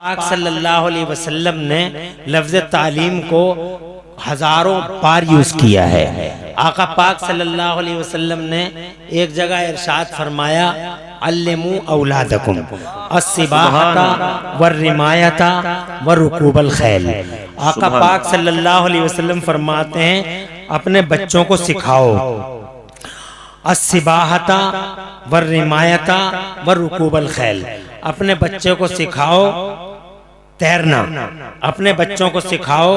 पाक सल्लल्लाहु अलैहि वसल्लम ने लफ्ज़ तालीम को हजारों बार यूज किया है। आका पाक सल्लल्लाहु अलैहि वसल्लम ने एक जगह इरशाद फरमाया, अल्लिमू औलादकुम अस्सिबाहता वर्रिमायता वरुकूबल खैल। आका पाक सल्लल्लाहु अलैहि वसल्लम फरमाते हैं, अपने बच्चों को सिखाओ अस्सिबाहता वर्रिमायता वरुकूबल खैल। अपने बच्चों को सिखाओ तैरना, अपने बच्चों को सिखाओ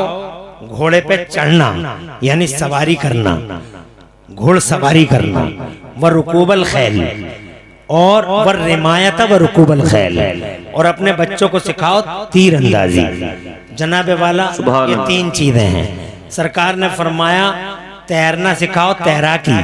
घोड़े पे चढ़ना यानी सवारी करना, घुड़सवारी करना, व रुकूबल खैल और वर रिमायत व रुकूबल खैल। और अपने बच्चों को सिखाओ तीर अंदाजी। जनाबे वाला ये तीन चीजें हैं। सरकार ने फरमाया तैरना सिखाओ, तैराकी,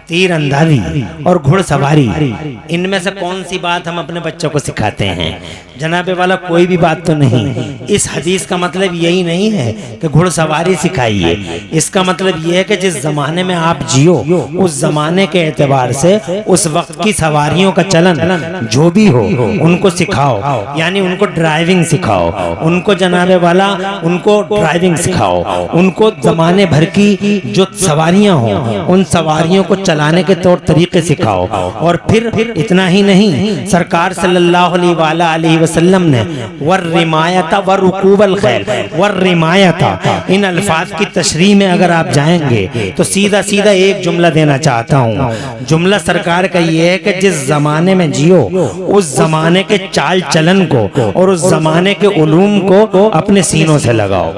तीर अंदाजी और घुड़सवारी। इनमें से कौन सी बात हम अपने बच्चों को सिखाते हैं? जनाबे वाला कोई भी बात तो नहीं। इस हदीस का मतलब यही नहीं है कि घुड़सवारी सिखाइए। इसका मतलब यह है कि जिस जमाने में आप जियो उस जमाने के एतबार से उस वक्त की सवारियों का चलन जो भी हो उनको सिखाओ, यानी उनको ड्राइविंग सिखाओ, उनको जनाबे वाला उनको ड्राइविंग सिखाओ, उनको जमाने भर की जो सवारियां हो उन सवारियों को चलाने के तौर तरीके सिखाओ। और फिर इतना ही नहीं, सरकार सल्लल्लाहु अलैहि वसल्लम ने वर रिमायता वर रुकूबल खैल, वर रिमायता, इन अल्फाज की तशरीह में अगर आप जाएंगे तो सीधा सीधा एक जुमला देना चाहता हूँ। जुमला सरकार का ये है कि जिस जमाने में जियो उस जमाने के चाल चलन को और उस जमाने के उलूम को अपने सीनों से लगाओ।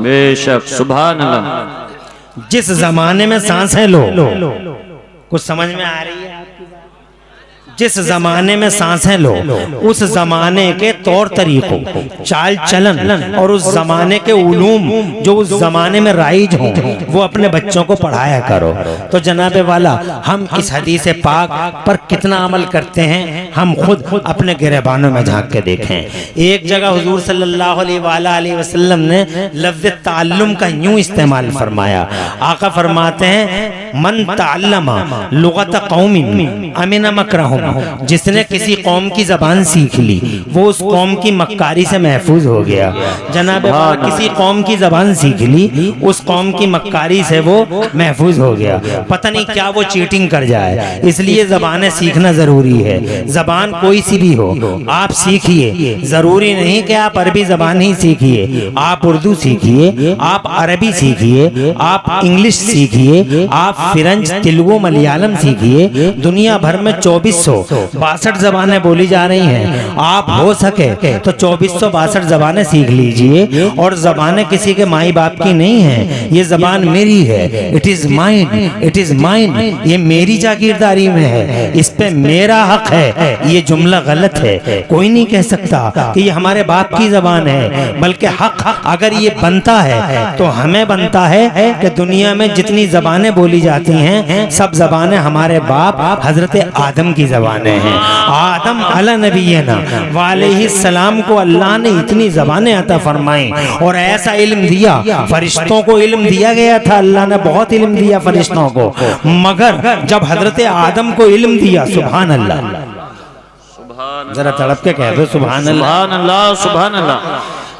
बेशक, सुभान अल्लाह। जिस जमाने में सांसें लो, कुछ समझ में आ रही है? जिस जमाने में सांसें लो उस जमाने के तौर तरीकों, चाल चलन और उस जमाने के उलूम जो उस जमाने में राइज हों वो अपने बच्चों को पढ़ाया करो। तो जनाबे वाला हम इस हदीस पाक पर कितना अमल करते हैं हम खुद अपने गिरबानों में झांक के देखें। एक जगह हुजूर सल्लल्लाहु अलैहि वसल्लम ने लफ्ज़ ताल्लुम का यूं इस्तेमाल फरमाया। आका फरमाते हैं, मन ताल्लमा लुगत कौमिन अमिन मकरहुम। जिसने किसी कौम की जबान सीख ली वो उस कौम की मक्कारी से महफूज हो गया। जनाबे किसी कौम की जबान सीख ली उस कौम की मक्कारी से वो महफूज हो गया। पता नहीं क्या वो चीटिंग कर जाए, इसलिए जबानें सीखना जरूरी है। जबान कोई सी भी हो आप सीखिए, जरूरी नहीं कि आप अरबी जबान ही सीखिए, आप उर्दू सीखिए, आप अरबी सीखिए, आप इंग्लिश सीखिए, आप फिरंज तेलुगु मलयालम सीखिए। दुनिया भर में 2462 जबानें बोली जा रही हैं। आप हो सके तो 2462 जबानें सीख लीजिए। और जबानें किसी के माई बाप की नहीं है, ये जबान मेरी है। It is mine, it is mine, ये मेरी जागीरदारी में है, इस पे मेरा हक है। ये जुमला गलत है, कोई नहीं कह सकता कि ये हमारे बाप की जबान है, बल्कि हक अगर ये बनता है तो हमें बनता है कि दुनिया में जितनी जबानें बोली जाती हैं सब जबानें हमारे बाप हजरत आदम की जबानें हैं। आदम अला नबीना वालैहि सलाम को अल्लाह ने इतनी जबानें अता फरमाई और ऐसा इल्म दिया। फरिश्तों को इल्म दिया गया था, अल्लाह ने बहुत इल्म दिया फरिश्तों को, मगर जब हजरत आदम को इल्म दिया, सुभान अल्लाह, जरा तड़प के कह दो सुभान अल्लाह, सुभान अल्लाह।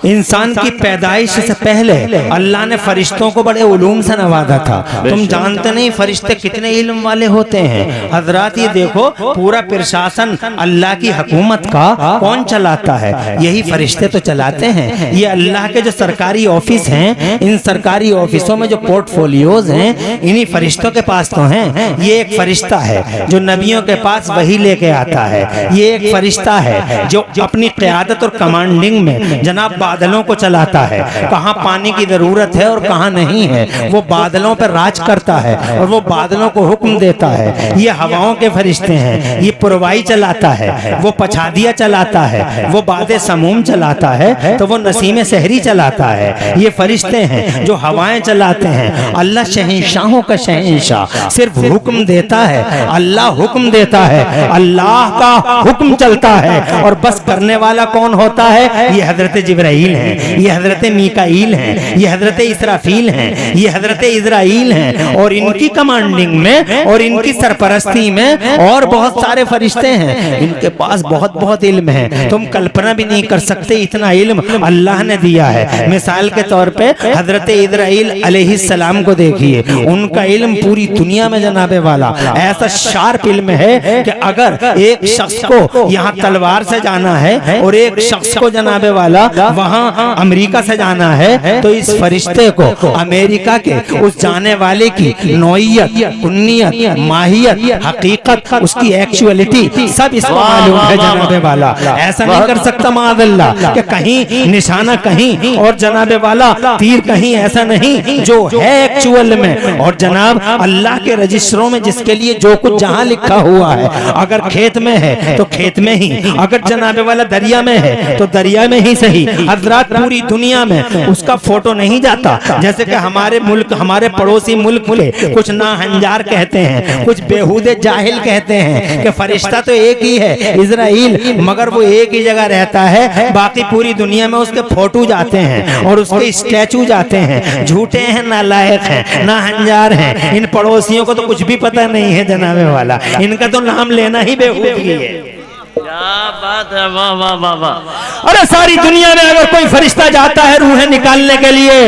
इंसान की पैदाइश से पहले अल्लाह ने फरिश्तों को बड़े उलूम से नवाजा था। तुम जानते नहीं फरिश्ते कितने इल्म वाले होते हैं। हजरात ये देखो, पूरा प्रशासन अल्लाह की हुकूमत का कौन चलाता है? यही फरिश्ते तो चलाते हैं। ये अल्लाह के जो सरकारी ऑफिस हैं, इन सरकारी ऑफिसों में जो पोर्टफोलियोज हैं इन्हीं फरिश्तों के पास तो हैं। ये एक फरिश्ता है जो नबियों के पास वही लेके आता है। ये एक फरिश्ता है जो अपनी क़यादत और कमांडिंग में जनाब बादलों को चलाता है। कहाँ पानी की जरूरत है और कहाँ नहीं है वो बादलों पर राज करता है और वो बादलों को हुक्म देता है। ये हवाओं के फरिश्ते हैं। ये पुरवाई चलाता है, वो पछादिया चलाता है, वो बादे समूम चलाता है, तो वो नसीम सहरी चलाता है। ये फरिश्ते हैं जो हवाएं चलाते हैं। अल्लाह शहंशाहों का शहंशाह सिर्फ हुक्म देता है, अल्लाह हुक्म देता है, अल्लाह का हुक्म चलता है। और बस करने वाला कौन होता है? ये हजरत जिब्राइल जिब्राइल हैं, ये हजरत मीकाईल हैं, ये हजरत इसराफील हैं, ये हजरत इजराइल हैं, और इनकी कमांडिंग में और इनकी सरपरस्ती में और बहुत सारे फरिश्ते हैं। इनके पास बहुत बहुत इल्म है, तुम कल्पना भी नहीं कर सकते इतना इल्म अल्लाह ने दिया है। मिसाल के तौर पे हजरत इजराइल अलैहिस्सलाम को देखिए, उनका इल्म पूरी दुनिया में जनाबे वाला ऐसा शार्प इल्म है कि अगर एक शख्स को यहाँ तलवार से जाना है और एक शख्स को जनाबे वाला वहाँ अमेरिका से जाना है, तो इस फरिश्ते को अमेरिका के उस जाने वाले की नौइयत, कुन्नियत, माहियत, हकीकत, उसकी एक्चुअलिटी सब इसको मालूम है जनाबे वाला। ऐसा नहीं कर सकता माअल्लाह कि कहीं निशाना कहीं और जनाबे वाला तीर कहीं, ऐसा नहीं, जो है एक्चुअल में। और जनाब अल्लाह के रजिस्टरों में जिसके लिए जो कुछ जहां लिखा हुआ है, अगर खेत में है तो खेत में ही, अगर जनाबे वाला दरिया में है तो दरिया में ही सही। हजरात पूरी दुनिया में उसका फोटो नहीं जाता। जैसे कि हमारे मुल्क, हमारे पड़ोसी मुल्क के कुछ नाहंजार कहते हैं, कुछ बेहूदे जाहिल कहते हैं कि फरिश्ता तो एक ही है इजराइल, मगर वो एक ही जगह रहता है, बाकी पूरी दुनिया में उसके फोटो जाते हैं और उसके स्टैचू जाते हैं। झूठे हैं, नालायक हैं, नाहंजार हैं। इन पड़ोसियों को तो कुछ भी पता नहीं है जनाबे वाला, इनका तो नाम लेना ही बेहूदगी है। क्या बात है, वाह वाह वाह वाह। अरे सारी दुनिया में अगर कोई फरिश्ता जाता है रूहें निकालने के लिए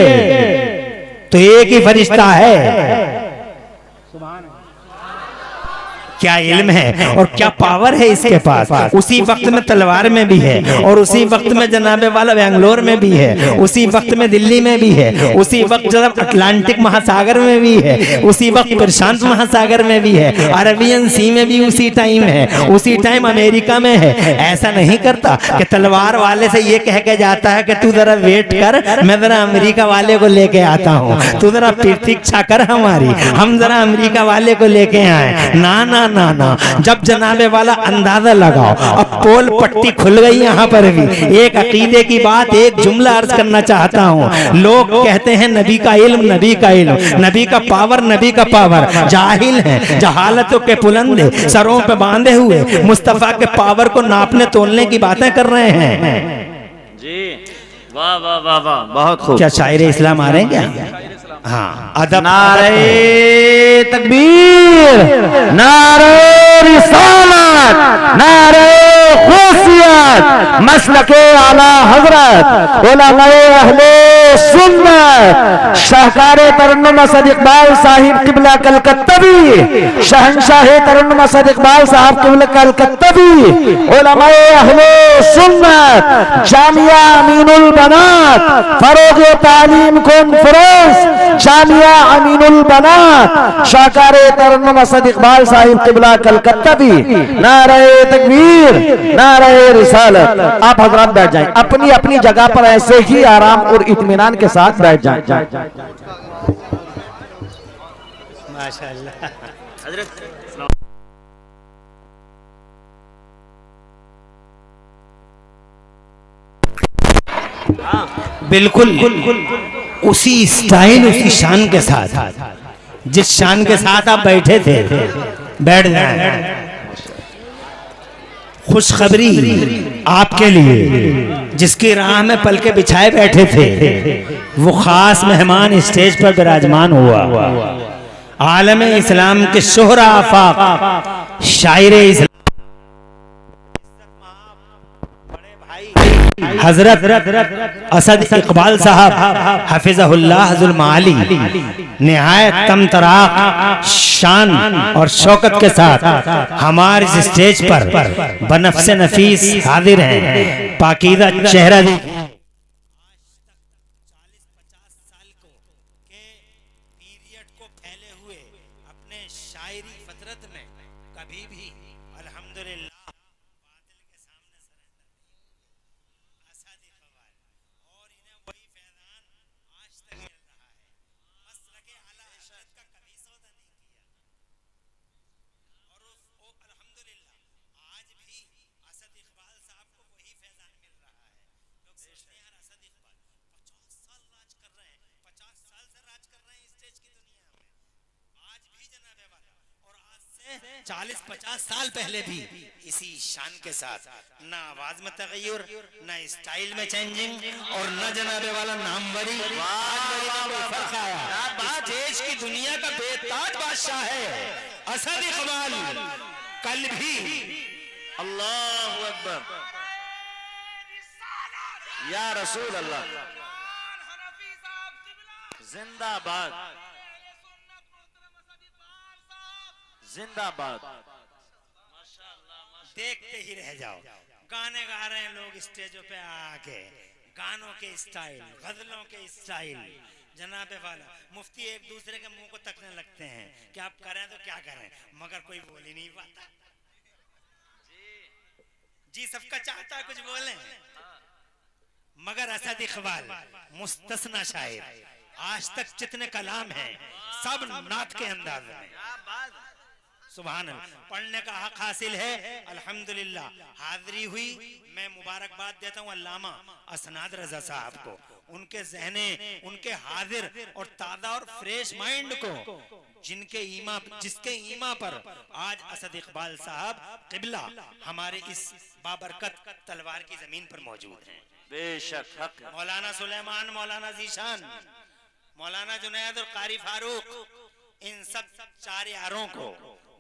तो एक ही फरिश्ता है। क्या इल्म है और क्या पावर है इसके पास। उसी वक्त में तलवार में भी है और उसी वक्त में जनाबे वाला बेंगलोर में भी है, उसी वक्त में दिल्ली में भी है, उसी वक्त जब अटलांटिक महासागर में भी है, उसी वक्त प्रशांत महासागर में भी है, अरबियन सी में भी उसी टाइम है, उसी टाइम अमेरिका में है। ऐसा नहीं करता कि तलवार वाले से ये कह के जाता है कि तू जरा वेट कर, मैं जरा अमेरिका वाले को लेके आता हूँ, तू जरा प्रतीक्षा कर हमारी, हम जरा अमेरिका वाले को लेके आए। ना ना ना ना, जब जनाबे वाला अंदाजा लगाओ। अब पोल पट्टी खुल गई यहाँ पर भी। एक अकीदे की बात, एक जुमला अर्ज करना चाहता हूँ। लोग कहते हैं नबी का इल्म, नबी का इल्म, नबी का पावर, नबी का पावर। जाहिल हैं, जहालतों के पुलंदे सरों पे बांधे हुए मुस्तफा के पावर को नापने तोलने की बातें कर रहे हैं जी। वाह वाह वाह वाह, बहुत खूब। क्या शायरे इस्लाम आ रहे हैं क्या? हाँ, अदब। नारे तकबीर, नारे रिसालत, नारे खुशियत, मसलके आला हजरत उलमाए अहले सुन्नत, शाहकारे तरन्नुम असद इकबाल साहिब किबला कलकत्तवी, शहंशाह तरन्नुम असद इकबाल साहब किबला कलकत्तवी, उलमाए अहले सुन्नत, जामिया अमीनुल बनात, फरोग तालीम कॉन्फ्रेंस, जामिया अमीनुल बनात, शाहकारे तरन्नुम असद इकबाल साहिब किबला कलकत्तवी। नारे तकबीर, नारे रिसालत। आप हजरात बैठ जाएं, अपनी अपनी जगह पर ऐसे ही आराम और इत्मीनान के साथ बैठ जाएं। माशाअल्लाह। बिल्कुल उसी स्टाइल, उसी शान के साथ, जिस शान के साथ आप बैठे थे बैठ जाएं। खुशखबरी आपके लिए, जिसकी राह में पलके बिछाए बैठे थे, वो खास मेहमान स्टेज पर विराजमान हुआ। आलम इस्लाम के शोहरा आफाक शायर इस्लाम हजरत असद इकबाल साहब हफिज़हुल्लाह ज़ुल माली निहायत तमतराक शान और शौकत के साथ हमारे इस स्टेज पर बनफ्से नफीस हाजिर हैं। पाकीज़ा चेहरा 40-50 साल पहले भी इसी शान के साथ ना आवाज में तगय्युर, ना स्टाइल में चेंजिंग और न जनाबे वाला नामवरी। फर्क आया। देश की दुनिया का बेताज बादशाह है असद इकबाल, कल भी अल्लाहु अकबर या रसूल अल्लाह जिंदाबाद जिंदाबाद। देखते ही रह जाओ, गाने गा रहे हैं लोग स्टेजों पे आके, गानों के स्टाइल, गजलों के स्टाइल, जनाबे वाला मुफ्ती एक दूसरे के मुंह को तकने लगते हैं कि आप करें तो क्या करें, मगर कोई बोल ही नहीं पाता। जी सबका चाहता है कुछ बोले, मगर असद इकबाल मुस्तस्ना शायर, आज तक जितने कलाम हैं सब नात के अंदाज में। सुभान अल्लाह, पढ़ने का हक हासिल है अल्हम्दुलिल्लाह। हाजिरी हुई, मैं मुबारकबाद देता हूँ अल्लामा असनाद रजा साहब को, उनके ज़हने, उनके हाजिर और ताज़ा और फ्रेश माइंड को, जिसके ईमा पर आज असद इकबाल साहब किबला हमारे इस बाबरकत तलवार की जमीन पर मौजूद हैं। बेशक हक। मौलाना सुलेमान, मौलाना जीशान, मौलाना जुनैद और कारी फारूक, इन सब चार यारों को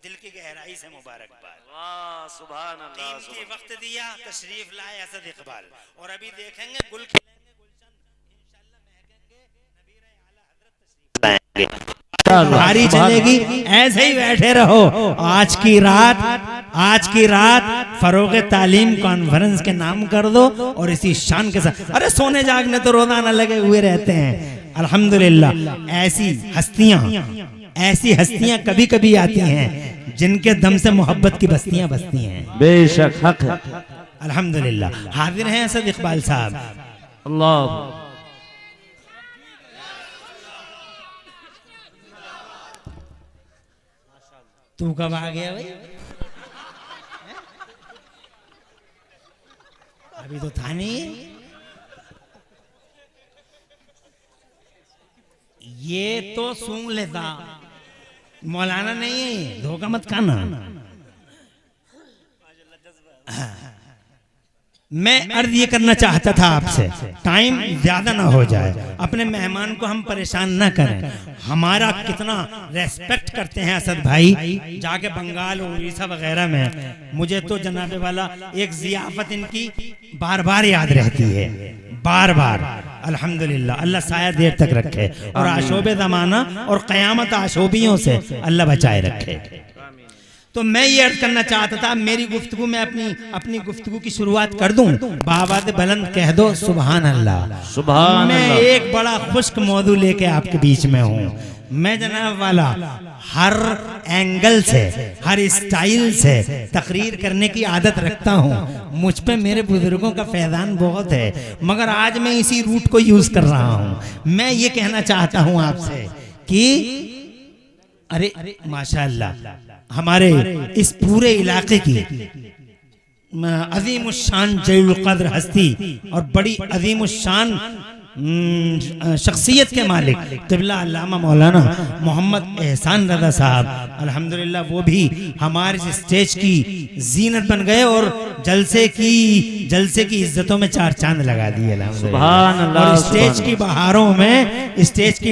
दिल की गहराई से मुबारकबाद। वाह सुभान अल्लाह। कीमती वक्त दिया, तशरीफ लाए असद इकबाल, और अभी देखेंगे गुल खिलेंगे, गुलशन इंशाअल्लाह महकेंगे, नबीर आला हजरत तशरीफ लाएंगे, बारी चलेगी। ऐसे ही बैठे रहो, आज की रात फरोग तालीम कॉन्फ्रेंस के नाम कर दो और इसी शान के साथ। अरे सोने जागने तो रोजाना लगे हुए रहते हैं अल्हम्दुलिल्लाह। ऐसी हस्तियां कभी कभी आती हैं जिनके दम से मोहब्बत की बस्तियां बसती हैं। बेशक हक है। अल्हम्दुलिल्लाह हाजिर हैं असद इकबाल साहब। अल्लाह तू कब आ गया भाई? अभी तो था नहीं। ये तो सूंघ लेता, मौलाना नहीं, धोखा मत खाना। मैं अर्ज ये करना चाहता था आपसे, टाइम ज्यादा ना हो जाए, अपने मेहमान को हम परेशान ना करें। हमारा कितना रेस्पेक्ट करते हैं असद भाई, जाके बंगाल और उड़ीसा वगैरह में, मुझे तो जनाबे वाला एक जियाफत इनकी बार बार याद रहती है, बार बार। अल्हम्दुलिल्लाह, अल्लाह साया देर तक रखे और आशोबे ज़माना और क़यामत आशोबियों से अल्लाह बचाए रखे। तो मैं ये अर्ज करना चाहता था, मेरी गुफ्तगू में अपनी गुफ्तगू की शुरुआत कर दूं। बाबाद बुलंद कह दो सुभान अल्लाह। सुभान मैं अल्लाह। एक बड़ा खुश्क मौजू लेके आपके बीच में हूँ। मैं जनाब वाला हर एंगल से, हर स्टाइल से तकरीर करने की आदत रखता हूँ। मुझ पे मेरे बुजुर्गों का फैज़ान बहुत है, मगर आज मैं इसी रूट को यूज कर रहा हूँ। मैं ये कहना चाहता हूँ आपसे कि अरे माशाअल्लाह, हमारे इस पूरे इलाके की अजीम शान जलील क़द्र हस्ती और बड़ी अजीम शान शख्सियत के मालिक क़िबला अल्लामा मौलाना मोहम्मद एहसान रज़ा साहब, अल्हम्दुलिल्लाह वो भी हमारे स्टेज की जीनत बन गए और जलसे की इज्जतों में चार चांद लगा दिए अल्हम्दुलिल्लाह। और स्टेज की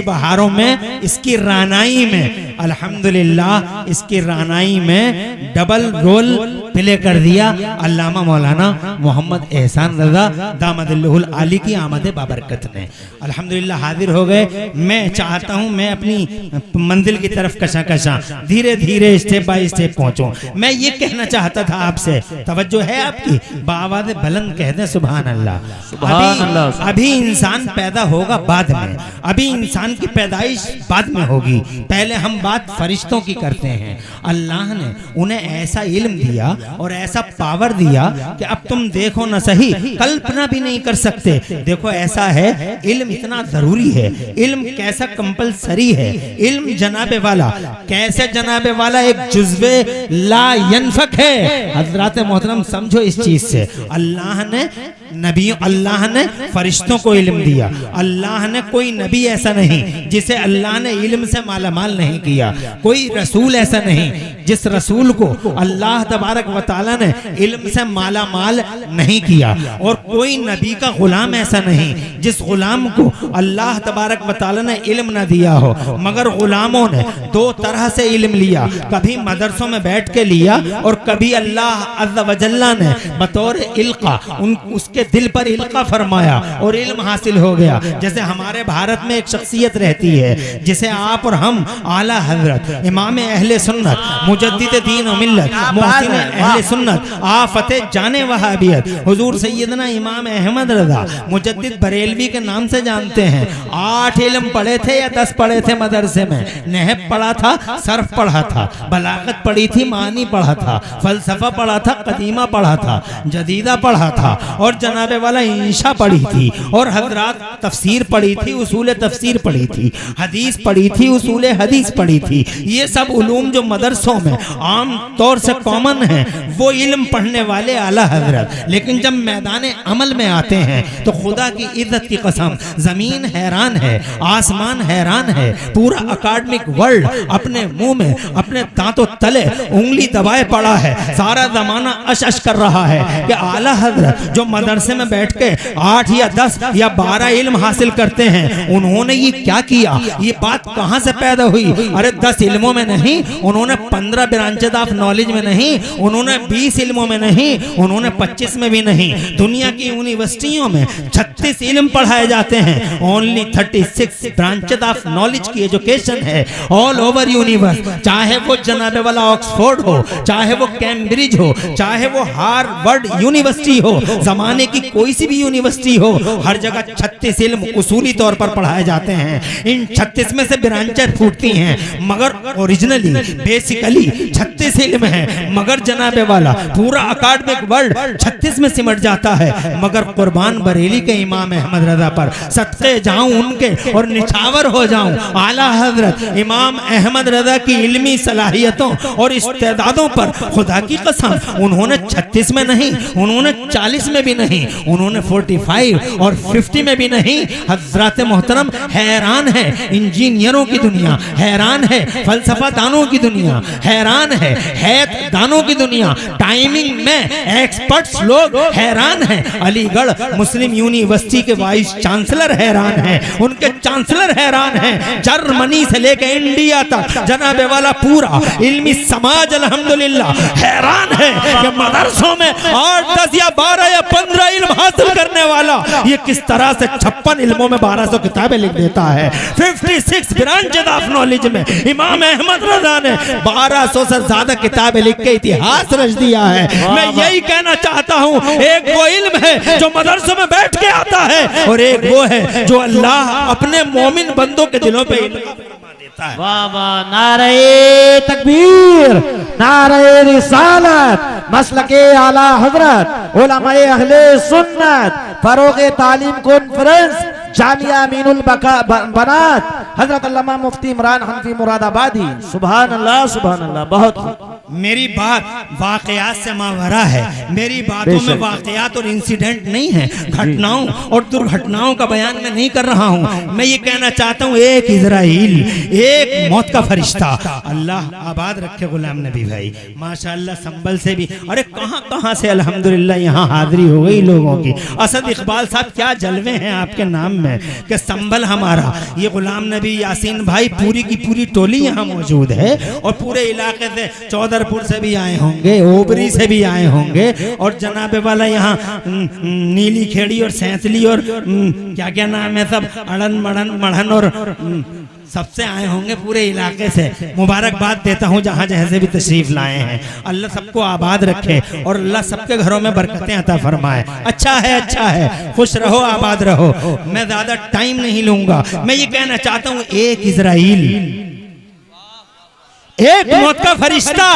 बहारों में इसकी रानाई में अल्हम्दुलिल्लाह, इसकी रानाई में डबल रोल प्ले कर दिया अल्लामा मौलाना मोहम्मद एहसान रज़ा दामदिल्लहुल आली की आमद बाबरकत ने। अल्हम्दुलिल्लाह हाजिर हो गए। मैं चाहता हूं मैं अपनी मंजिल की तरफ कशा धीरे धीरे स्टेप बाय स्टेप पहुंचूं। मैं ये कहना चाहता था आपसे, तवज्जो है आपकी? बाआवाज़ बुलंद कह दें सुभान अल्लाह। सुभान अल्लाह। अभी इंसान पैदा होगा बाद में, अभी इंसान की पैदाइश बाद में होगी। पहले हम बात फरिश्तों की करते हैं। अल्लाह ने उन्हें ऐसा इल्म दिया और ऐसा पावर दिया कि अब तुम देखो ना सही, कल्पना भी नहीं कर सकते। देखो ऐसा है, इल्म इतना जरूरी है, इल्म कैसा कंपलसरी है। इल्म जनाबे वाला कैसे, जनाबे वाला एक जुज़्वे ला यनफक है। हजरात मोहतरम समझो इस चीज से, अल्लाह ने नबी, अल्लाह ने फरिश्तों को इल्म दिया। अल्लाह ने कोई नबी ऐसा नहीं जिसे अल्लाह ने इल्म से मालामाल नहीं किया। कोई रसूल ऐसा नहीं जिस रसूल को अल्लाह तबारक व तआला ने इल्म से मालामाल नहीं किया। और कोई नबी का गुलाम ऐसा नहीं जिस गुलाम को अल्लाह तबारक व तआला ने इल्म न दिया हो। मगर गुलामों ने दो तरह से इल्म लिया, कभी मदरसों में बैठ के लिया और कभी अल्लाह अज़्ज़ व जल्ला ने बतौर इल्का उसके दिल पर इल्का फरमाया और इल्म हासिल हो गया। जैसे हमारे भारत में एक शख्सियत रहती है जिसे आप और हम आला हजरत इमाम अहले सुन्नत मुजद्दिद दीन व मिल्लत मुहसिन अहले सुन्नत आफते जाने वहाबियत हुजूर सैयदना इमाम अहमद रज़ा मुजद्दिद बरेलवी के नाम से जानते हैं। 8 इल्म पढ़े थे या 10 पढ़े थे मदरसे में? नहब पढ़ा था, सर्फ पढ़ा था, बलागत पढ़ी थी, मानी पढ़ा था, फलसफा पढ़ा था, कदीमा पढ़ा था, जदीदा पढ़ा था और जनाबे वाला इंशा पढ़ी थी और हजरात तफसीर पढ़ी थी, उसूल तफसीर पढ़ी थी, हदीस पढ़ी थी, उसूल हदीस पढ़ी थी। ये सब उलूम जो मदरसों में आम तौर से कॉमन है वो इल्म पढ़ने वाले आला हजरत। लेकिन जब मैदान अमल में आते हैं तो खुदा की इज्जत की कसम जमीन हैरान है, आसमान हैरान है, पूरा अकाडमिक वर्ल्ड अपने मुंह में अपने दांतों तले उंगली दबाए पड़ा है। सारा जमाना अश कर रहा है कि आला हजरत जो मदरसे में बैठ के 8 या 10 या 12 इल्म हासिल करते हैं उन्होंने ये क्या किया, ये बात कहां से पैदा हुई? अरे 10 इल्मों में नहीं, उन्होंने 15 ब्रांचेस ऑफ नॉलेज में नहीं, उन्होंने 20 इल्मों में नहीं, उन्होंने 25 में भी नहीं। दुनिया की यूनिवर्सिटियों में 36 इल्म पढ़ाए जाते हैं। ओनली 36 ब्रांचेस ऑफ नॉलेज की एजुकेशन है ऑल ओवर यूनिवर्स। चाहे वो जनाबे वाला ऑक्सफोर्ड हो, चाहे वो कैम्ब्रिज हो, चाहे वो हार्वर्ड यूनिवर्सिटी हो, जमाने की कोई सी भी यूनिवर्सिटी हो, हर जगह 36 इल्म उसूली तौर पर पढ़ाए जाते हैं। इन 36 में से ब्रांचेस फूटती हैं मगर ओरिजिनली बेसिकली 36 इल्म है। मगर जनाबे वाला पूरा अकाडमिक वर्ल्ड 36 में सिमट जाता है। मगर कुर्बान बरेली के इमाम अहमद रजा पर सदके जाऊं उनके और निछावर हो जाऊं। आला हजरत इमाम अहमद रजा की इल्मी सलाहियतों और इस्तेदादों पर खुदा की कसम उन्होंने 36 में नहीं, उन्होंने 40 में भी नहीं, उन्होंने 45 और 50 में भी नहीं। हजरत मोहतरम हैरान है इंजीनियरों की दुनिया, हैरान है फलसफा दानों की दुनिया, हैरान है हैत दानों की दुनिया, टाइमिंग में एक्सपर्ट्स लोग हैरान हैं। अलीगढ़ मुस्लिम यूनिवर्सिटी के वाइस चांसलर हैरान हैं, उनके चांसलर हैरान हैं। जर्मनी से लेकर इंडिया तक जनाबे वाला पूरा इल्मी समाज अल्हम्दुलिल्लाह हैरान है कि मदरसों में 8, 10 या 12 या 15 इल्म हासिल करने वाला ये किस तरह से 56 इल्मों में 1200 किताबें लिख देता है। 56 ब्रांचेस ऑफ नॉलेज में इमाम अहमद रजा ने 1200 से ज्यादा किताबें लिख के इतिहास रच दिया है। मैं यही कहना चाहता हूँ, एक वो इल्म है जो मदरसों में बैठ के आता है और एक वो है जो अल्लाह अपने मोमिन बंदों के दिलों पे देता है। वाह वाह, नारे तकबीर, नारे रिसालत, मसलके आला हजरत, उलमाए अहले सुन्नत, फरोगे तालीम कॉन्फ्रेंस जामिया अमीनुल बनात हजरत अल्लामा मुफ्ती इमरान हनफी मुरादाबादी। सुभान अल्लाह, बहुत। मेरी बात वाकयात से मावरा है, मेरी बातों में वाकयात और इंसिडेंट नहीं है, घटनाओं और दुर्घटनाओं का बयान मैं नहीं कर रहा हूँ। मैं ये कहना चाहता हूँ एक इजराइल, एक मौत का फरिश्ता। अल्लाह आबाद रखे गुलाम नबी भाई, माशाअल्लाह संबल से भी, अरे कहाँ कहाँ से अल्हम्दुलिल्लाह यहाँ हाजिरी हो गई लोगों की। असद इकबाल साहब क्या जलवे हैं आपके नाम में कि संबल हमारा। ये गुलाम नबी यासीन भाई पूरी की पूरी टोली यहाँ मौजूद है और पूरे इलाके से चौधरपुर से भी आए होंगे, ओबरी से भी आए होंगे और जनाबे वाला यहाँ नीली खेड़ी और सैंतली और क्या क्या नाम है सब अड़न मड़न मढ़न और सबसे आए होंगे पूरे इलाके से। मुबारकबाद देता हूँ जहाँ जहाँ से भी तशरीफ लाए हैं। अल्लाह सबको आबाद रखे और अल्लाह सबके घरों में बरकतें अता फरमाए। अच्छा है, खुश रहो, आबाद रहो। मैं ज्यादा टाइम नहीं लूंगा। मैं ये कहना चाहता हूँ एक इजराइल, एक मौत का फरिश्ता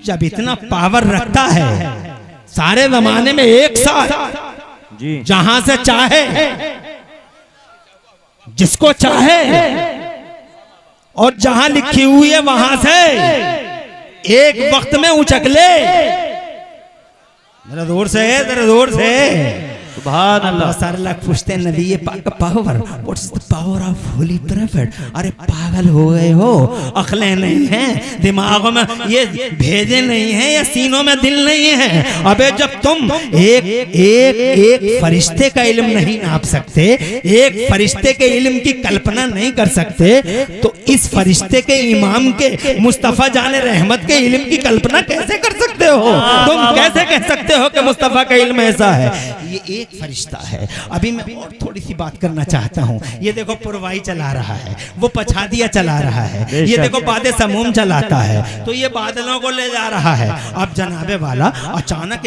जब इतना पावर रखता है सारे जमाने में एक साथ जहां से चाहे जिसको चाहे और जहां लिखी हुई है वहां से एक वक्त में उचक ले, जरा जोर से, जरा जोर से। सुभान अल्लाह। बहुत सारे लोग पूछते हैं नबी ये पाक का power, what's the power of holy prophet. अरे पागल हो गए हो, अक्लें नहीं हैं, दिमागों में ये भेजे नहीं हैं, या सीनों में दिल नहीं है। अबे जब तुम एक फरिश्ते का इल्म नहीं नाप सकते, एक फरिश्ते के इल्म की कल्पना नहीं कर सकते, तो इस फरिश्ते के इमाम के मुस्तफा जाने रहमत के इल्म की कल्पना कैसे कर सकते हो? तुम कैसे कह सकते हो कि मुस्तफा का इल्म ऐसा है? ये एक फरिश्ता है। अभी मैं और थोड़ी सी बात करना चाहता हूँ। ये देखो पुरवाई चला रहा है, वो पछादिया चला रहा है, ये देखो बादे समूम चलाता है, तो ये बादलों को ले जा रहा है। अब जनाबे वाला अचानक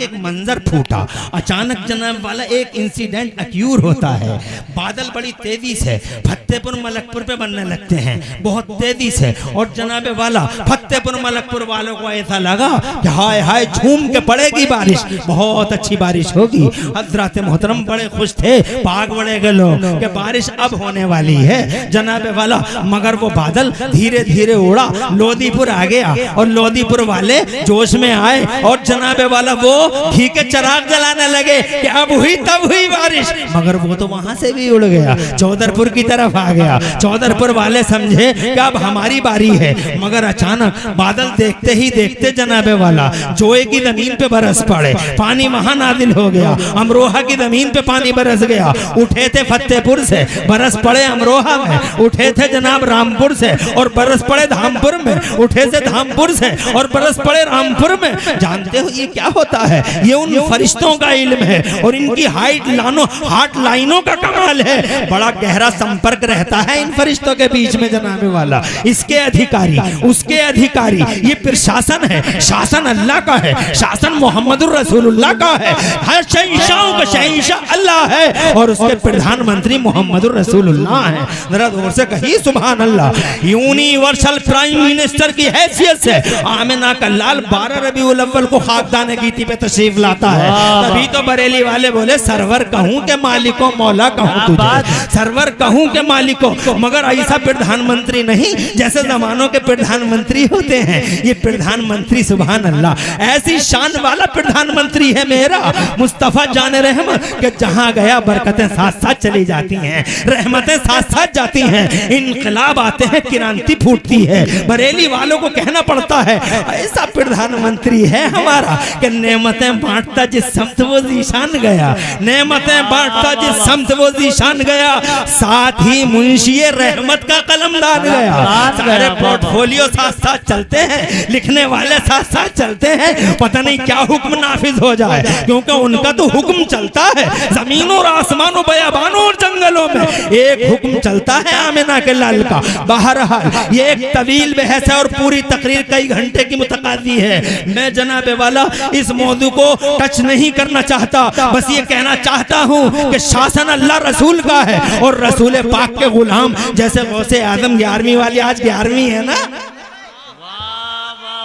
एक मंजर फूटा, अचानक जनाब वाला एक इंसिडेंट अक्यूर होता है। बादल बड़ी तेजी से फतेहपुर मलकपुर पे बनने लगते हैं, बहुत तेजी से, और जनाबे वाला फतेहपुर मलकपुर वालों को ऐसा लगा कि हाय हाय झूम के पड़ेगी बारिश, बहुत अच्छी बारिश होगी। हजरत मोहतरम बड़े खुश थे, पाक बड़े गए लोग कि बारिश अब होने वाली है जनाबे वाला। मगर वो बादल धीरे धीरे उड़ा, लोदीपुर आ गया, और लोदीपुर वाले जोश में आए, और जनाबे वाला वो घी के चिराग जलाने लगे कि अब हुई तब हुई बारिश। मगर वो तो वहां से भी उड़ गया, चौधरपुर की तरफ आ गया। चौधरपुर वाले समझे कि अब हमारी बारी है, मगर अचानक बादल देखते ही देखते जनाबे वाला जोए की जमीन पे बरस पड़े, पानी वहां नाजिल हो गया, अमरोहा की जमीन पे पानी बरस गया। उठे थे फतेहपुर से, बरस पड़े अमरोहा में, उठे थे जनाब रामपुर से और बरस पड़े धामपुर में, उठे थे धामपुर से और बरस पड़े रामपुर में। जानते हो ये क्या होता है? ये उन फरिश्तों का इल्म है, और इनकी हार्ट लाइनों का कमाल है। बड़ा गहरा संपर्क रहता है इन फरिश्तों के बीच में जनाबे वाला। इसके अधिकारी, उसके अधिकारी, ये प्रशासन है, शासन अल्लाह का है, शासन मोहम्मदुर रसूलुल्लाह का है, हर शहंशाहों का शहंशाह अल्लाह है, और उसके प्रधानमंत्री मोहम्मदुर रसूलुल्लाह है। जरा जोर से कहिए सुभान अल्लाह। यूनिवर्सल प्राइम मिनिस्टर की हैसियत से आमिना का लाल 12 रबीउल अव्वल को खाकदान गीती पे तशरीफ लाता है। तभी तो बरेली वाले बोले सरवर कहूं के मालिको मौला कहूं तुझे, सरवर कहूं के मालिको। मगर ऐसा प्रधानमंत्री नहीं जैसे जमानों के प्रधानमंत्री होते हैं। ये प्रधानमंत्री सुभान अल्लाह ऐसी शान वाला प्रधानमंत्री है मेरा मुस्तफा जाने रहमत, कि जहां गया बरकतें साथ साथ चली जाती हैं, रहमतें साथ साथ जाती हैं, इनकलाब आते हैं, क्रांति फूटती है। बरेली वालों को कहना पड़ता है ऐसा प्रधानमंत्री है हमारा कि नेमतें बांटता जिस समत वो जीशान गया, नेमतें बांटता जिस समत वो जीशान गया, साथ ही मुंशी रहमत का कलमदान गया। सारे पोर्टफोलियो साथ साथ चलते हैं, लिखने वाले साथ साथ चलते हैं, पता नहीं क्या हुक्म नाफिज हो जाए, क्योंकि उनका तो हुक्म चलता है जमीनों और आसमानों, बयाबानों और जंगलों में। एक हुक्म चलता है आमिना के लाल का। बहरहाल ये एक तवील बहस है और पूरी तकरीर कई घंटे की मुतकादी है। मैं जनाबे वाला इस मौजू को टच नहीं करना चाहता, बस ये कहना चाहता हूँ कि शासन अल्लाह रसूल का है, और रसूल पाक के गुलाम जैसे गौसे आजम 11वीं वाली आज 11वीं है ना।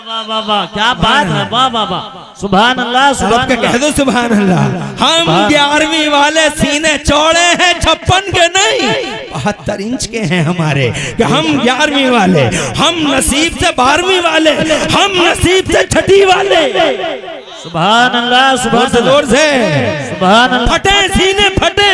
वाह वाह वाह, क्या बात है, वाह वाह वाह, सुभान अल्लाह, सुभान अल्लाह, कह दो सुभान अल्लाह। हम 11वीं वाले सीने चौड़े हैं 56 के नहीं 72 इंच के हैं हमारे, कि हम 11वीं वाले, हम नसीब से 12वीं वाले, हम नसीब से 6ठी वाले। सुभान अल्लाह, सुभान जोर से सुभान अल्लाह। फटे सीने फटे,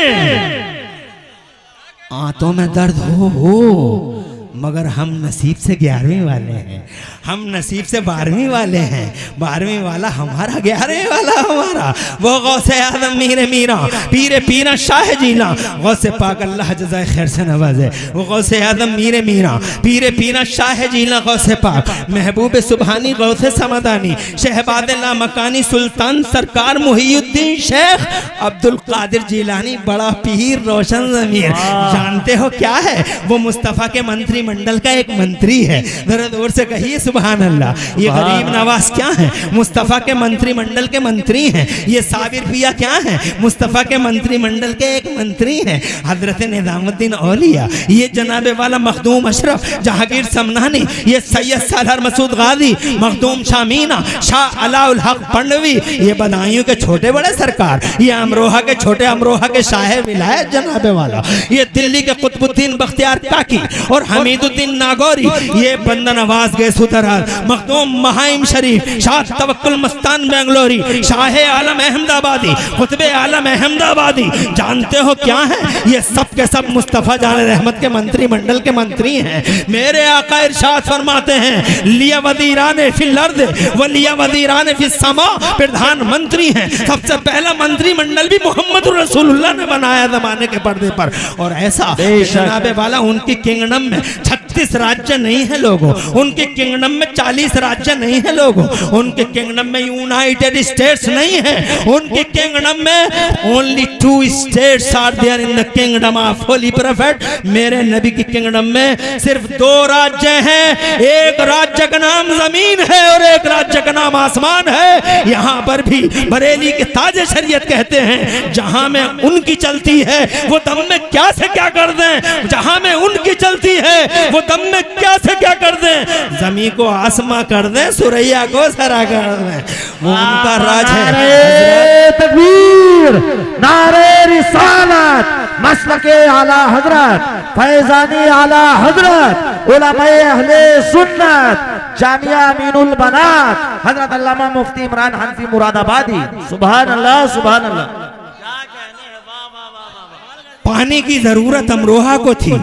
आंतों में दर्द हो, मगर हम नसीब से 11वीं वाले हैं, हम नसीब से 12वीं वाले हैं। 12वीं वाला हमारा, 11वीं वाला हमारा। वो गौसे आदम मीरे मीरा पीरे पीरा शाह जीला, गौसे पाक अल्लाह जज़ाए खैर से नवाजे। वो गौसे आदम मीरे मीरा पीरे पीरा शाह जीला, गौसे पाक महबूब सुबहानी, गौसे समदानी, शहबाद ला मकानी, सुल्तान सरकार मुहीउद्दीन शेख अब्दुल कादिर जीलानी, बड़ा पीर रोशन ज़मीर। जानते हो क्या है? वो मुस्तफ़ा के मंत्रिमंडल का एक मंत्री है। जरा जोर से कहिए सुभान अल्लाह। ये गरीब नवाज क्या है? मुस्तफ़ा के मंत्रिमंडल के मंत्री हैं। ये साबिर पिया क्या है? मुस्तफ़ा के मंत्रिमंडल के एक मंत्री हैं। हजरत निज़ामुद्दीन औलिया, ये जनाबे वाला मखदूम अशरफ जहांगीर समनानी, ये सैयद सालहर मसूद गाजी, मखदूम शामीना, शाह अलाउल हक पंडवी, ये बदायूं के छोटे बड़े सरकार, ये अमरोहा के छोटे अमरोहा के शाह विलायत जनाबे वाला, ये दिल्ली के कुतुबुद्दीन बख्तियार काकी और हमीद हमीदुद्दीन नागौरी, ये बंदन नवाज गए सुतराल, मखदूम महाइम शरीफ, शाह तवक्कुल मस्तान बेंगलोरी, शाह आलम अहमदाबादी, खुतबे आलम अहमदाबादी, जानते हो क्या है? ये सब के सब मुस्तफ़ा जान रहमत के मंत्रिमंडल के मंत्री हैं। मेरे आका इरशाद फरमाते हैं, लिया वज़ीरान फिल अर्द व लिया वज़ीरान फिस समा, प्रधानमंत्री हैं। सबसे पहला मंत्रिमंडल भी मोहम्मद रसूलुल्लाह ने बनाया जमाने के पर्दे पर। और ऐसा जनाबे वाला उनकी किंगडम में 36 राज्य नहीं है लोगों, उनके किंगडम में 40 राज्य नहीं है लोगों, उनके किंगडम में यूनाइटेड स्टेट्स नहीं है, उनके किंगडम में only 2 states are there in the kingdom of holy prophet. मेरे नबी की किंगडम में सिर्फ 2 राज्य हैं, एक राज्य का नाम जमीन है और एक राज्य का नाम आसमान है। यहाँ पर भी बरेली के ताजे शरीयत कहते हैं, जहां में उनकी चलती है वो दम में क्या से क्या कर दें, जहां में उनकी चलती है वो दम में क्या से क्या कर दें, जमी को आसमां कर दें, सुरैया को सरा कर दें, वो उनका राज है। नारे तकबीर, नारे रिसालत, मसलके आला हजरत, फैजानी आला हजरत, उलमाए अहले सुन्नत, जामिया अमीनुल बनात, हजरत अल्लामा मुफ्ती इमरान हनफी मुरादाबादी। सुभान अल्लाह, सुभान अल्लाह। क्या कहने हैं, वाह वाह वाह वाह। पानी की जरूरत अमरोहा को थी,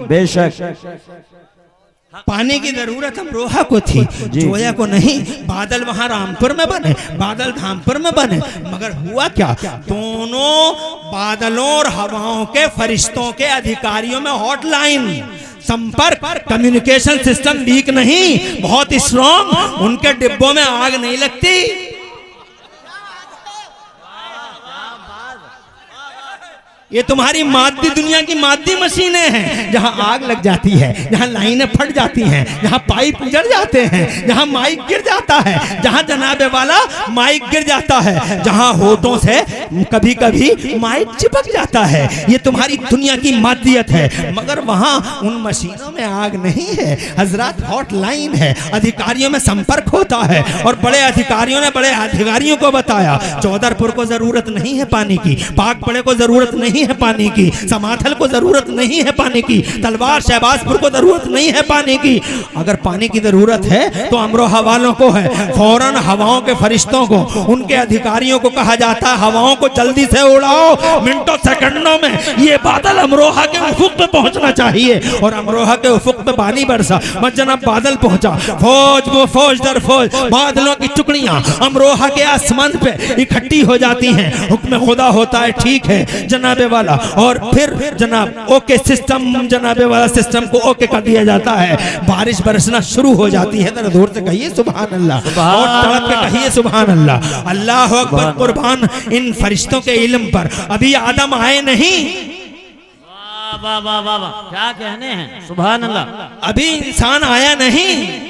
बेशक पानी की जरूरत अमरोहा को थी, जोया को नहीं। बादल वहां रामपुर में बने, बादल धामपुर में बने, मगर हुआ क्या? दोनों बादलों और हवाओं के फरिश्तों के अधिकारियों में हॉटलाइन संपर्क, कम्युनिकेशन सिस्टम वीक नहीं, बहुत स्ट्रॉन्ग। उनके डिब्बों में आग नहीं लगती। ये तुम्हारी मादी दुनिया की मादी मशीनें हैं, जहां आग लग जाती है, जहां लाइनें फट जाती हैं, जहां पाइप जड़ जाते हैं, जहां माइक गिर जाता है, जहां जनाबे वाला माइक गिर जाता है, जहां होठों से कभी कभी माइक चिपक जाता है। ये तुम्हारी दुनिया की मादियत है, मगर वहां उन मशीनों में आग नहीं है हजरत, हॉटलाइन है, अधिकारियों में संपर्क होता है। और बड़े अधिकारियों ने बड़े अधिकारियों को बताया, चौधरपुर को जरूरत नहीं है पानी की, पाकपड़े को जरूरत नहीं है पानी की, समाथल को जरूरत नहीं है पानी की, तलवार शहबाजपुर को जरूरत नहीं है पानी की। अगर पानी की जरूरत है तो अमरोहा वालों को है। फौरन हवाओं के फरिश्तों को, उनके अधिकारियों को कहा जाता है, हवाओं को जल्दी से उड़ाओ, मिनटों सेकंडों में ये बादल अमरोहा के उफुक पे पहुंचना चाहिए। और अमरोहा के उफुक पे पानी बरसा, मजनब बादल पहुंचा, फौज वो फौज दर फौज, बादलों की टुकड़ियां अमरोहा के आसमान पे इकट्ठी हो जाती हैं। हुक्म खुदा होता है, ठीक है जनाबे वाला। और फिर जनाब ओके सिस्टम, जनाबे वाला सिस्टम को ओके कर दिया जाता है, बारिश बरसना शुरू हो जाती है। जरा दूर से कहिए सुभान अल्लाह, और तड़प के कहिए सुभान अल्लाह। अल्लाह अकबर, कुर्बान इन फरिश्तों के इल्म पर। अभी आदम आए नहीं, वाह वाह वाह वाह, क्या कहने हैं, सुभान अल्लाह। अभी इंसान आया नहीं,